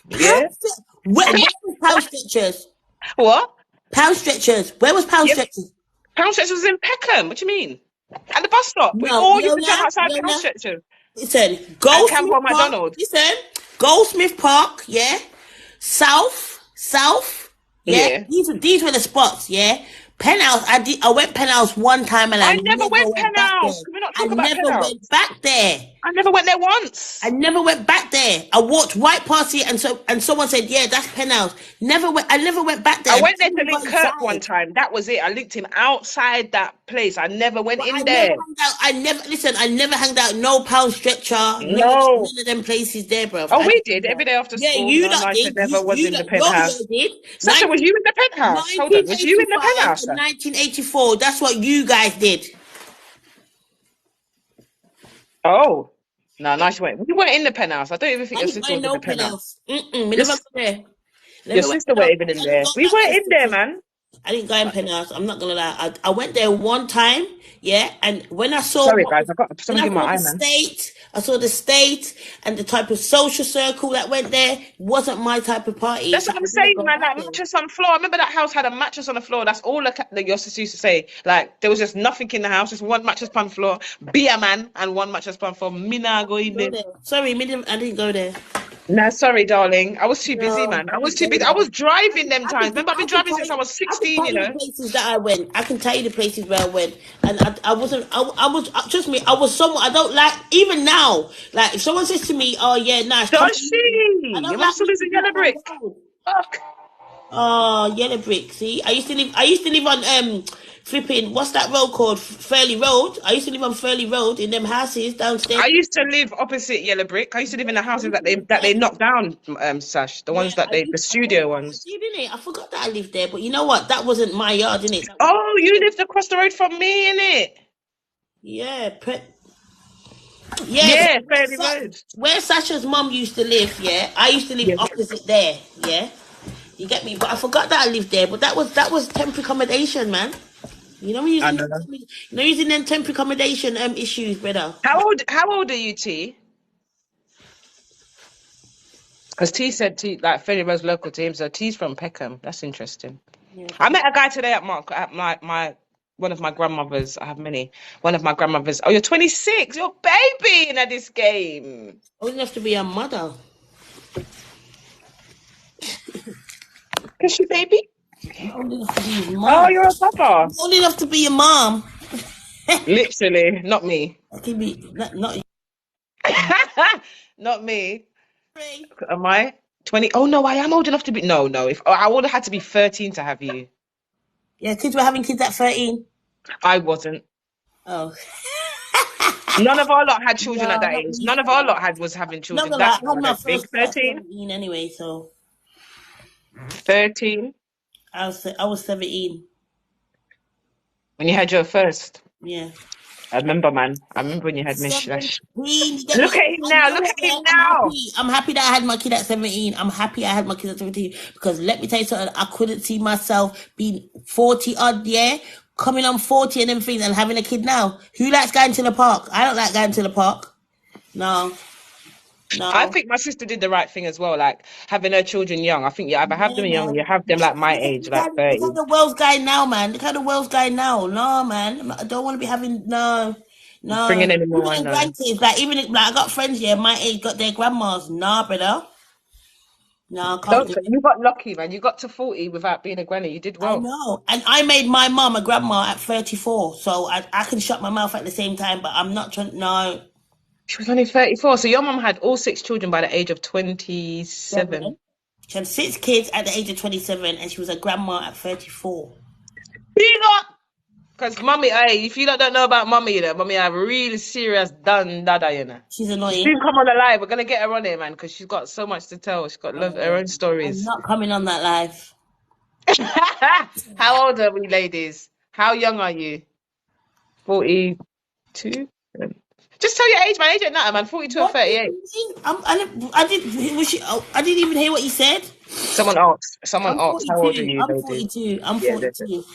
Yeah? Where was Pound stretchers? What? Pound stretchers. Where was Pound Yep. stretchers? Pound Stretches was in Peckham. What do you mean? At the bus stop. We No, all used to jump outside Pound Leona. Stretches. Listen, And Goldsmith Campbell Park. McDonald. Listen, Goldsmith Park. Yeah, South. Yeah, Yeah. these were the spots. Yeah, Penthouse. I went Penthouse one time and I I never never went went back there. Penthouse. Can we not I talk about never Penthouse? went back there. I never went there once. I never went back there. I walked right past it, and someone said, "Yeah, that's Penthouse." I never went back there. I went there to Never got link Kirk one inside. time. That was it. I linked him outside that place. I never went But I in never there. hung out. I never hanged out. No Pound Stretcher. No. None of them places there, bro. Oh, we did every day after Yeah, school. you No, lot I did. never was in the Yo penthouse. did. Sasha, was you in the penthouse? Hold on. Was you in the 1985 penthouse? and 1984. That's what you guys did. Oh. No, nice went. We weren't in the penthouse. I don't even think I your didn't sister buy was in the no penthouse. penthouse. We Your, never went there. your Never went sister weren't penthouse. even in I didn't there. go We back weren't there in there, since. man. I didn't go in penthouse. I'm not gonna lie. I went there one time, yeah. And when I saw Sorry, what guys. was, I got when something I in my saw eye, the man. state, and the type of social circle that went there wasn't my type of party. That's So what I I'm didn't saying, go man. back That there. mattress on the floor. I remember that house had a mattress on the floor. That's all that your sister used to say. Like, there was just nothing in the house, just one mattress on the floor, be a man, and one mattress on the floor. Me nah go in Go there. there. Sorry, I didn't go there. No, sorry, darling. I was too busy, No, man. I I was didn't too go busy. I there. was driving them times. Remember, I've been I can driving tell since I you, was I can 16, tell you you the know. places that I went. I can tell you the places where I went, and I wasn't. I was. Trust me, I was someone. I don't like even now. Like if someone says to me, "Oh yeah, nice, come Does to me," I she? don't Your mum like still lives meeting in Yellow people on Brick. the road. Fuck. Oh, Yellow Brick. See, I used to live. I used to live on flipping. What's that road called? Furley Road. I used to live on Furley Road in them houses downstairs. I used to live opposite Yellow Brick. I used to live in the I houses used that to they live that there. they knocked down, Sash. The Yeah, ones that the I did. studio I ones. did, innit? I forgot that I lived there, but you know what? That wasn't my yard, innit? That was Oh, you lived across the road from me, innit? yeah, yeah. So Yeah, Fairley Road. where Sasha's mum used to live, yeah, I used to live Yeah. opposite there, yeah. You get me? But I forgot that I lived there. But that was temporary accommodation, man. You know, we're I using know. using them temporary accommodation issues, brother. How old are you, T? Because T said like Fairley Road's local to him, so T's from Peckham. That's interesting. Yeah, I met a guy today at my one of my grandmothers. I have many. One of my grandmothers. Oh, you're 26. You're baby in this game. old enough to be a mother. Is she baby? I'm old enough to be his Oh, mom. you're a papa. I'm old enough to be a mom. Literally, not me. I can be not Not me. free. Am I 20? Oh no, I am old enough to be. No, no. If I would have had to be 13 to have you, Yeah, kids were having kids at 13. I wasn't. Oh. None of our lot had children at No, that not age. me. None of our lot was having Not children gonna lie, that I had young. I my don't think first at 13. 17 anyway, so 13 I was 17. when you had your first. Yeah. I remember, man. I remember when you had Miss 17. Slash. You get Look me? at him And you now. know Look what, at yeah? him I'm now. happy. I'm happy that I had my kid at 17. I'm happy I had my kid at 17 because let me tell you something. I couldn't see myself being 40 odd, yeah, coming on 40 and them things and having a kid now. Who likes going to the park? I don't like going to the park. No, I no. think my sister did the right thing as well. Like having her children young. I think you either have Yeah, them young or you man. have them Yeah, like my age, like look 30. at the world's going now, man. Look how the world's going now. No, man. I don't want to be having no, Bringing no. any more, Even I in know. grandkids, like even like I got friends here, my age got their grandmas. Nah, brother. No, I can't Don't do it. you got lucky, man. You got to 40 without being a granny. You did I well. know. And I made my mum a grandma at 34. So I can shut my mouth at the same time, but I'm not trying. No. She was only 34. So your mum had all six children by the age of 27. 7. She had 6 kids at the age of 27, and she was a grandma at 34. You got because mummy, hey, if you don't know about mummy, you know, mummy have a really serious done dada, you know. She's She's annoying. soon come on the live. We're gonna get her on here, man, because she's got so much to tell. She's got love her own I'm stories. not coming on that live. How old are we, ladies? How young are you? 42? Just tell your age, man. Age ain't nothing, man. 42 and What do 38. you mean? I didn't. Was she? Oh, I didn't even hear what you said. Someone asked. Someone I'm asked, how old are 42. you, I'm ladies? 42. I'm Yeah, 42.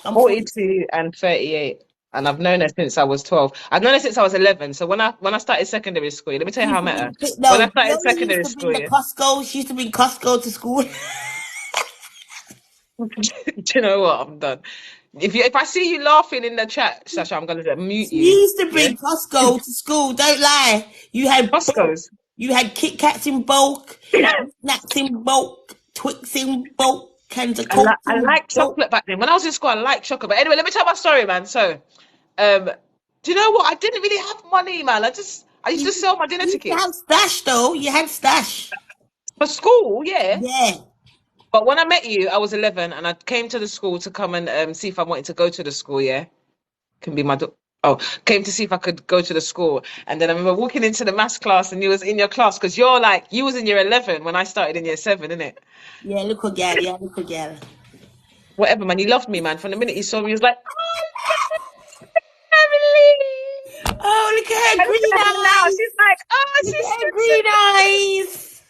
I'm 42. 42 and 38. And I've known her since I was 12. I've known her since I was 11. So when I started secondary school, let me tell She you how used I to met her. bring, When I no, started Fiona used secondary to bring school, the yeah. Costco. She used to bring Costco to school. Do you know what? I'm done. If I see you laughing in the chat, Sasha, I'm gonna mute She you. used to Yeah. bring Costco to school. Don't lie. You had bulk. Costco's. You had Kit Kats in bulk, snacks in bulk, Twix in bulk, cans of Coke I in liked bulk. chocolate back then. When I was in school, I liked chocolate. But anyway, let me tell my story, man. So, um, do you know what? I didn't really have money, man. I used to sell my dinner You used to have tickets stash though. You had stash. for school, yeah. Yeah. But when I met you, I was 11, and I came to the school to come and see if I wanted to go to the school. Yeah, can be my oh, came to see if I could go to the school. And then I remember walking into the maths class, and you was in your class because you was in year 11 when I started in year 7, innit? Yeah, little gal. Yeah, little gal. Whatever, man. You loved me, man. From the minute you saw me, he was like, Emily. Oh, look at her And look green at her now. eyes. She's like, oh, Look at her sister. green eyes.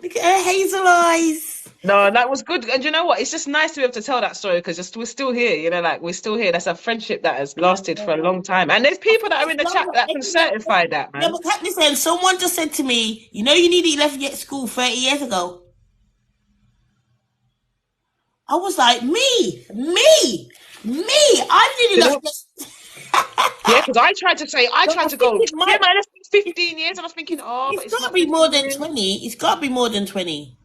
Look at her hazel eyes. No, that was good. And you know what? It's just nice to be able to tell that story because we're still here. You know, like we're still here. That's a friendship that has I lasted for a know. long time. And there's I people think that are it's in the chat longer. that can certify that, Yeah, man. but listen, someone just said to me, you know, you nearly left yet school 30 years ago. I was like, me. I nearly You know? left yet. Yeah, because I So I tried to think go, it yeah, might, man, that's 15 years. And I was thinking, oh, but it's it's got to not be more 15 than years. 20. It's got to be more than 20.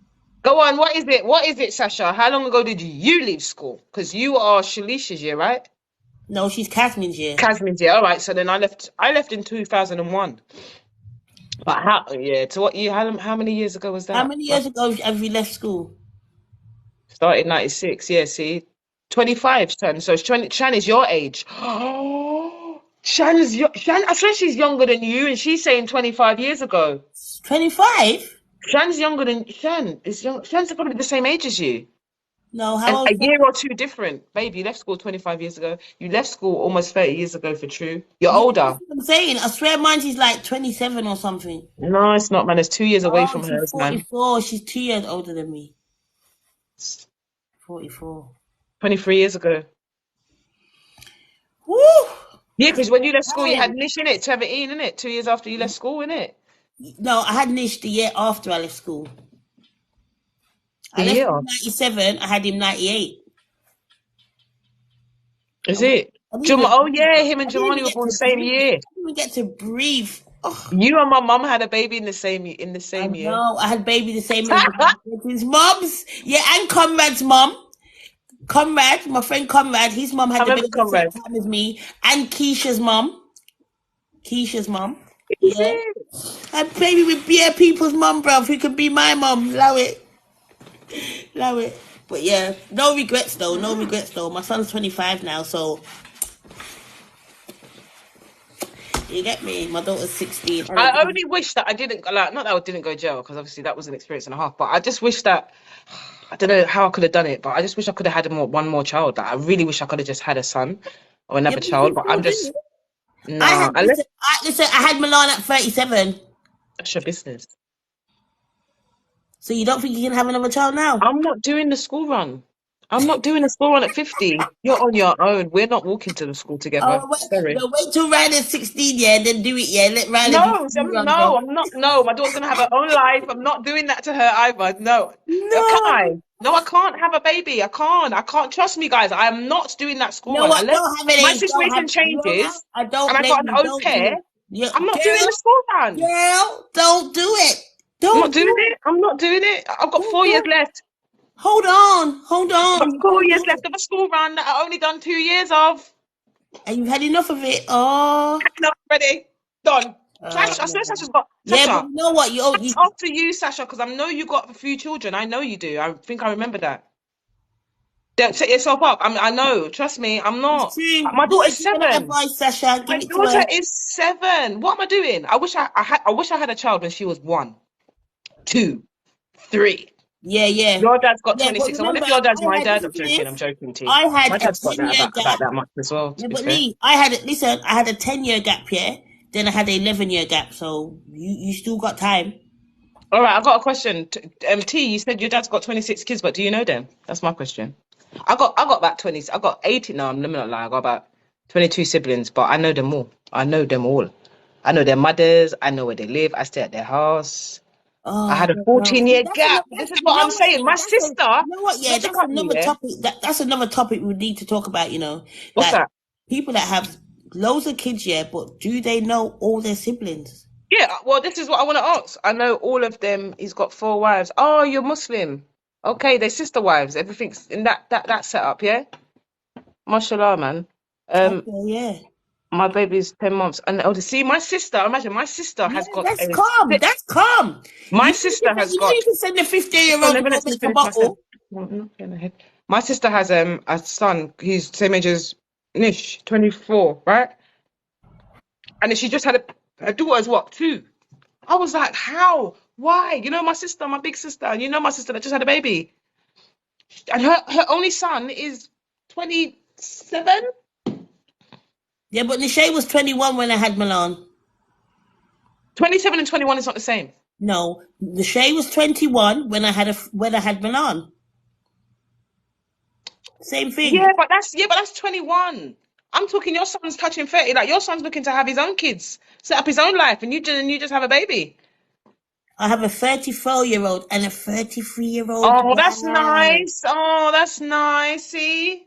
Go on, what is it? What is it, Sasha? How long ago did you leave school? Because you are Shalisha's year, right? No, she's Casmin's year. Casmin's year. All right. So then I left in 2001. But yeah, to what year, how many years ago was How that? many years ago have you left school? Started 96. Yeah, see? 25, Shan. So Shan is your age. Oh, Shan, I swear she's younger than you, and she's saying 25 years ago. 25? Shan's younger than Shan. Shan's probably the same age as you. No, how And old? a year or two different. Babe, you left school 25 years ago. You left school almost 30 years ago for true. You're Yeah, that's older. what I'm saying. I swear mine is like 27 or something. No, it's not, man. It's 2 years away Oh, from she's hers, man. 44. She's 2 years older than me. 44. 23 years ago. Woo! Yeah, because when you left school, you had Hey. Nish in it, 17, in it. 2 years after you left school, in it. No, I had Nish the year after I left school. The I left year. him 97. I had him 98. Is it? I didn't even, Oh yeah, him and I didn't even Jamani were get born to the same breathe. year. I didn't even get to breathe. Oh, You and my mum had a baby in the I same year. know. I had baby the same age as his mom's. Yeah, and Conrad's mom. Conrad, my friend Conrad, his mom I had the remember baby the same comrade. time as me. And Keisha's mom. Keisha's mom. Is Yeah. it? And baby with bare people's mum, bruv, who could be my mum. Love it. Love it. But yeah, no regrets though. No regrets though. My son's 25 now, so you get me. My daughter's 16. I only wish that I didn't like not that I didn't go to jail because obviously that was an experience and a half. But I just wish that I don't know how I could have done it, but I just wish I could have had one more child. Like, I really wish I could have just had a son or Yeah, another but you can child. But still I'm do just it. I no. had listen, I had Milan at 37. That's your business. So you don't think you can have another child now? I'm not doing the school run. I'm not doing the school run at 50. You're on your own. We're not walking to the school together. Oh, wait, Sorry. no, wait till Riley's 16, yeah, then do it, yeah. Let Riley do No, school run, no, bro. I'm not. No, my daughter's gonna have her own life. I'm not doing that to her either. No, can I? No. No, I can't have a baby. I can't. I can't. Trust me, guys. I am not doing that school No, run what? unless Don't have my any. Don't situation have. You know what? changes I and don't I blame got an you. au Don't do pair. it. Yeah, I'm not doing the school run. girl, don't do it. I'm not Don't doing do it. it. I'm not doing it. I've got Don't 4 years do it. left. Hold on. Hold I've got on. You 4 years don't do left it. of a school run that I only done 2 years of. And you've had enough of it. Oh. Enough already. Done. Sasha, I No. swear Sasha's got Yeah, but Sasha. you know what? That's after you, Sasha, because I know you got a few children. I know you do. I think I remember that. Don't set yourself up. I know. Trust me. I'm it's not. true. My Daughter, daughter's give her that 7. advice, Sasha. My Give it to daughter her. is 7. What am I doing? I wish I had a child when she was 1, 2, 3. Yeah, yeah. Your dad's got Yeah, but 26. I wonder remember, if your dad's I my had, dad. I'm listen to joking. I'm this. joking, T. I had My a dad's got that 10-year about gap. that much as well, to Yeah, be but fair. Lee, listen, I had a 10-year gap, yeah? Then I had an 11-year gap, so you still got time. All right, I've got a question. T, you said your dad's got 26 kids, but do you know them? That's my question. I got about 20. I got 80. No, let me not lie. I got about 22 siblings, but I know them all. I know them all. I know their mothers. I know where they live. I stay at their house. I Oh, I had a don't know. See, 14-year that's gap. another. This is You what know I'm what? saying. Yeah, My that's a. sister, You know what? Yeah, not to that's cut you, another yeah. topic. That's another topic we need to talk about. You know, What's like that? people that have loads of kids, yeah, but do they know all their siblings? Yeah, well, this is what I want to ask. I know all of them. He's got 4 wives. Oh, you're Muslim. Okay, they're sister wives. Everything's in that setup, yeah? Mashallah, man. Um, Okay, yeah, my baby's 10 months. And oh, see, my sister, imagine my sister yeah. has got That's a calm. That's calm. my sister has You know you got can send a 50-year so old let to me go let me make a finish my sentence. bottle. No, no, go ahead. My sister has a son. He's same age as Nish, 24, right? And then she just had her daughter's what, 2? I was like, how? Why? You know, my sister, my big sister, and you know my sister that just had a baby. And her only son is 27. Yeah, but Nishay was 21 when I had Milan. 27 and 21 is not the same. No, Nishay was 21 when I had Milan. Same thing. Yeah, but that's 21. I'm talking your son's touching 30. Like your son's looking to have his own kids, set up his own life, and you just have a baby. I have a 34-year-old and a 33-year-old. Oh, that's Wow. nice. Oh, that's nice. See?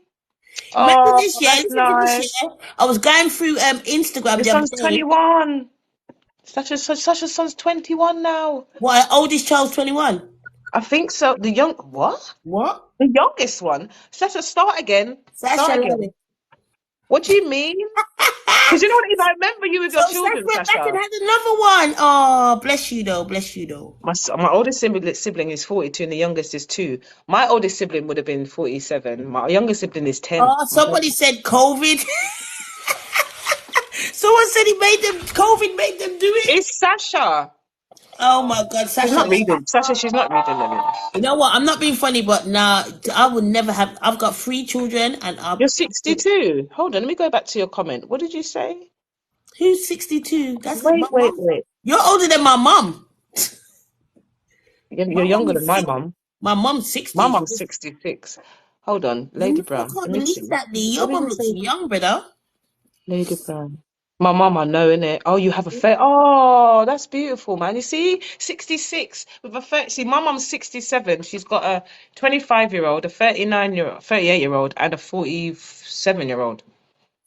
Imagine Oh, this year. that's Listen to this nice. year. I was going through Instagram Your the other son's day. 21. Such a son's 21 now. What, our oldest child's 21? I think so. The young what? What? The youngest one. Sasha, start again. Sasha Start Lally. again. What do you mean? Because you know what it is? I remember you with So your Sasha children, went back and Sasha. had another one. Oh, bless you though. Bless you though. My oldest sibling is 42 and the youngest is 2. My oldest sibling would have been 47. My youngest sibling is 10. Oh, somebody said COVID. Someone said COVID made them do it. It's Sasha. Oh my God, She's Sasha not Lally. reading. Sasha, she's not reading them. You know what? I'm not being funny, but nah, I would never have. I've got 3 children, and You're 62. Hold on, let me go back to your comment. What did you say? who's 62? That's my Wait, wait, mom. wait. You're older than my mom. You're My mom younger than is my six. mum. My mom's My 60. mum's 66. Hold on, You Lady know, I Brown. can't Let me believe see. that, Lee. What Your did mom you looks say? young, brother. Lady Brown. My mum, I know, innit? Oh, you have a fair. Oh, that's beautiful, man. You see, 66 with a 30. See, my mum's 67. She's got a 25-year-old, a 39-year-old, 38-year-old, and a 47-year-old.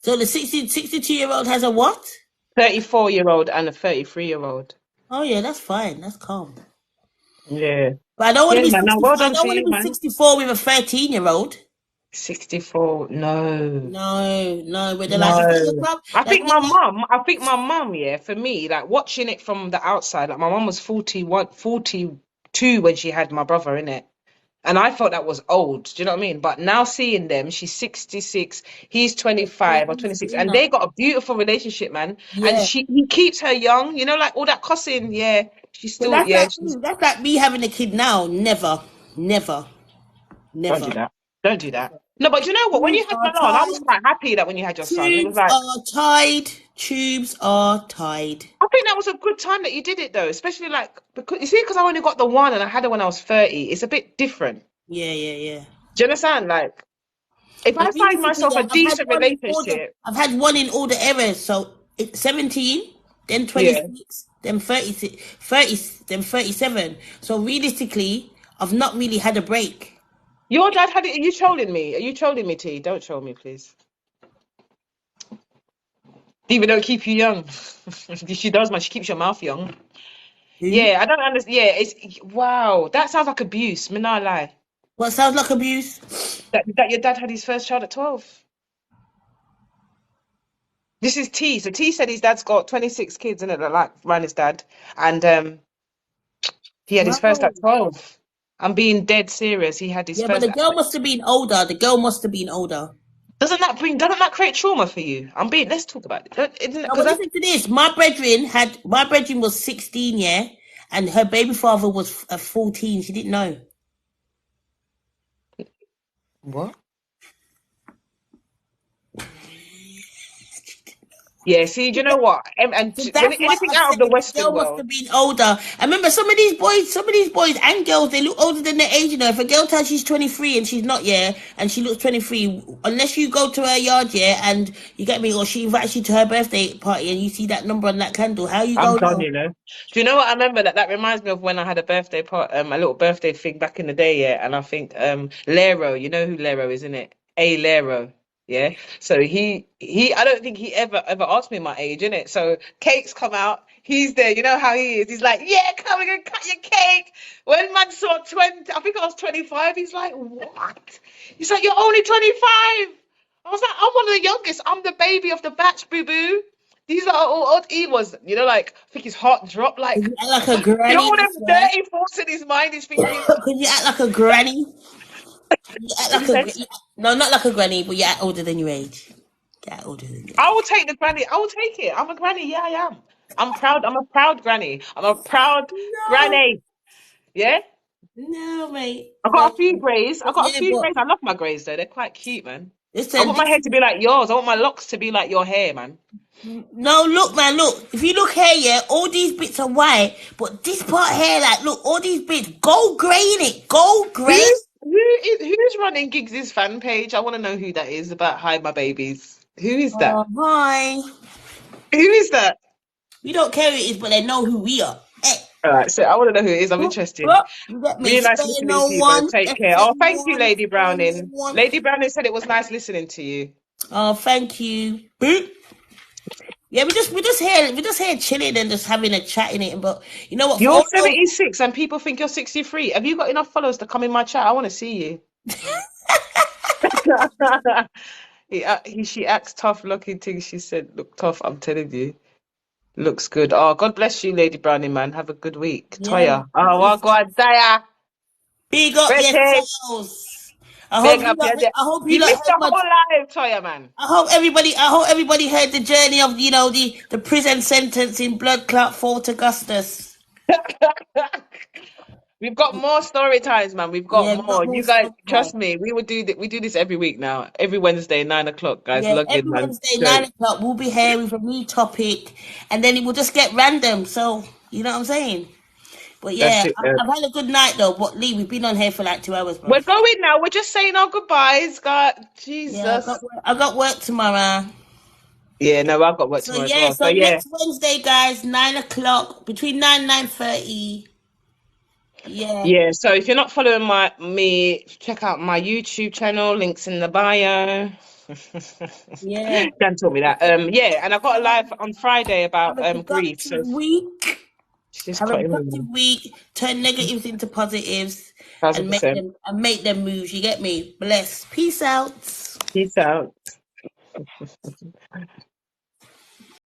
So the 62-year-old has a what? 34-year-old and a 33-year-old. Oh yeah, that's fine. That's calm. Yeah. But I don't want Yeah, to be man. Now, 64. well I done don't to want to you, be man. 64 with a 13-year-old. 64. No. No, no. But they're like, is that your No. club? I think my mum, yeah, for me, like watching it from the outside, like my mum was 41, 42 when she had my brother in it. And I thought that was old. Do you know what I mean? But now seeing them, she's 66, he's 25 or 26, and they got a beautiful relationship, man. And Yeah. he keeps her young, like all that cussing, yeah. She's But still, yeah, she's that's like me having a kid now. Never, never, don't do never. that. Don't do that. No, but you know what? When Tubes you had are Milan, I was tied. quite happy that when you had your son, it was Tubes like are tied. Tubes are tied. I think that was a good time that you did it though, especially like because you see, because I only got the one and I had it when I was 30, it's a bit different. Yeah, yeah, yeah. Do you understand? Like if And I find realistically, myself yeah, a decent relationship, I've had one in all the eras. So 17, then yeah. 26, then 30, then 37. So realistically, I've not really had a break. Your dad had it. Are you trolling me? Are you trolling me, T? Don't troll me, please. Even don't keep you young. She does, man. She keeps your mouth young. Who? Yeah, I don't understand. Yeah, it's wow. That sounds like abuse. Me not lie. What sounds like abuse? That your dad had his first child at 12. This is T. So T said his dad's got 26 kids in it that like ran his dad, and he had his first Wow. at 12. I'm being dead serious. He had his Yeah, but first. the girl must have been older. The girl must have been older. Doesn't that create trauma for you? I'm being. Let's talk about it. No, Because but that. listen to this. My brethren was 16, yeah, and her baby father was 14. She didn't know. What? Yeah. See, do you know what? And So when that's why anything I out said of the the Western girl must world, have been older. I remember some of these boys and girls, they look older than their age. You know, if a girl tells she's 23 and she's not, yeah, and she looks 23, unless you go to her yard, yeah, and you get me, or she invites you to her birthday party and you see that number on that candle, how you I'm go done. now? You know. Do you know what I remember? That reminds me of when I had a birthday part, a little birthday thing back in the day. Yeah, and I think Lero. You know who Lero is, isn't it? A Lero. Yeah. So I don't think he ever asked me my age, innit? So cakes come out. He's there. You know how he is. He's like, yeah, come and cut your cake. When man saw 20, I think I was 25. He's like, what? He's like, you're only 25. I was like, I'm one of the youngest. I'm the baby of the batch, boo boo. These are all odd he was, like, I think his heart dropped, Cause like, you act like a what? You know, granny, all I them swear. dirty thoughts in his mind. He's thinking, Cause you act like a granny. You act what he like a, says, no, not like a granny, but you act older than your age. You act older than your I age. will take the granny. I will take it. I'm a granny. Yeah, I am. I'm proud. I'm a proud granny. I'm a proud No, granny. Yeah. no, mate. I got a No. few greys. I But got a yeah, few but greys. I love my greys though. They're quite cute, man. I listen, want my hair to this be like yours. I want my locks to be like your hair, man. no, look, man, look. If you look here, yeah, all these bits are white, but this part here, like, look, all these bits, gold grey in it, gold grey. Who's running Giggs's fan page? I want to know who that is about Hide My Babies. Who is that? Oh, hi. Who is that? We don't care who it is, but they know who we are. Hey, All right, so I want to know who it is. I'm look, interested. look, you get me? Really nice Spare listening no to you, bro. one, Take care. FA Oh, thank you, one, Lady spare no Browning. one. Lady Browning said it was nice listening to you. Oh, thank you. Boop. Yeah, we just here chilling and just having a chat in it. But you know what? For You're all those 76 and people think you're 63. Have you got enough followers to come in my chat? I want to see you. She acts tough looking thing. She said, look tough. I'm telling you. Looks good. Oh, God bless you, Lady Browning, man. Have a good week. yeah, Toya. Oh, well, go on, Daya. big up Betty. yourselves. Big up your day. I hope you You lot missed heard the my. whole life, Toya, man. I hope everybody heard the journey of the prison sentence in blood clot Fort Augustus. We've got more story times, man. We've got Yeah, we more. got more You guys, stuff, man. trust me, we do this every week now. Every Wednesday, 9 o'clock, guys. Yeah, Log in, every man. Wednesday, So 9 o'clock, we'll be here with a new topic, and then it will just get random. So, you know what I'm saying? But that's yeah, it. I've had a good night though. But Lee, we've been on here for like 2 hours, bro. We're going now. We're just saying our goodbyes, God. Yeah, Jesus. I got work tomorrow. Yeah, no, I've got work So tomorrow as yeah, well. So so yeah. next Wednesday, guys, 9 o'clock, between 9 and 9:30. Yeah, Yeah, so if you're not following me, check out my YouTube channel, links in the bio. yeah. Dan told me that. Yeah, and I got a live on Friday Have about a grief. productive So week. she's just Have a cutting productive me. week. Turn negatives into positives, and 1,000%. make them moves. You get me? Bless. Peace out. Peace out.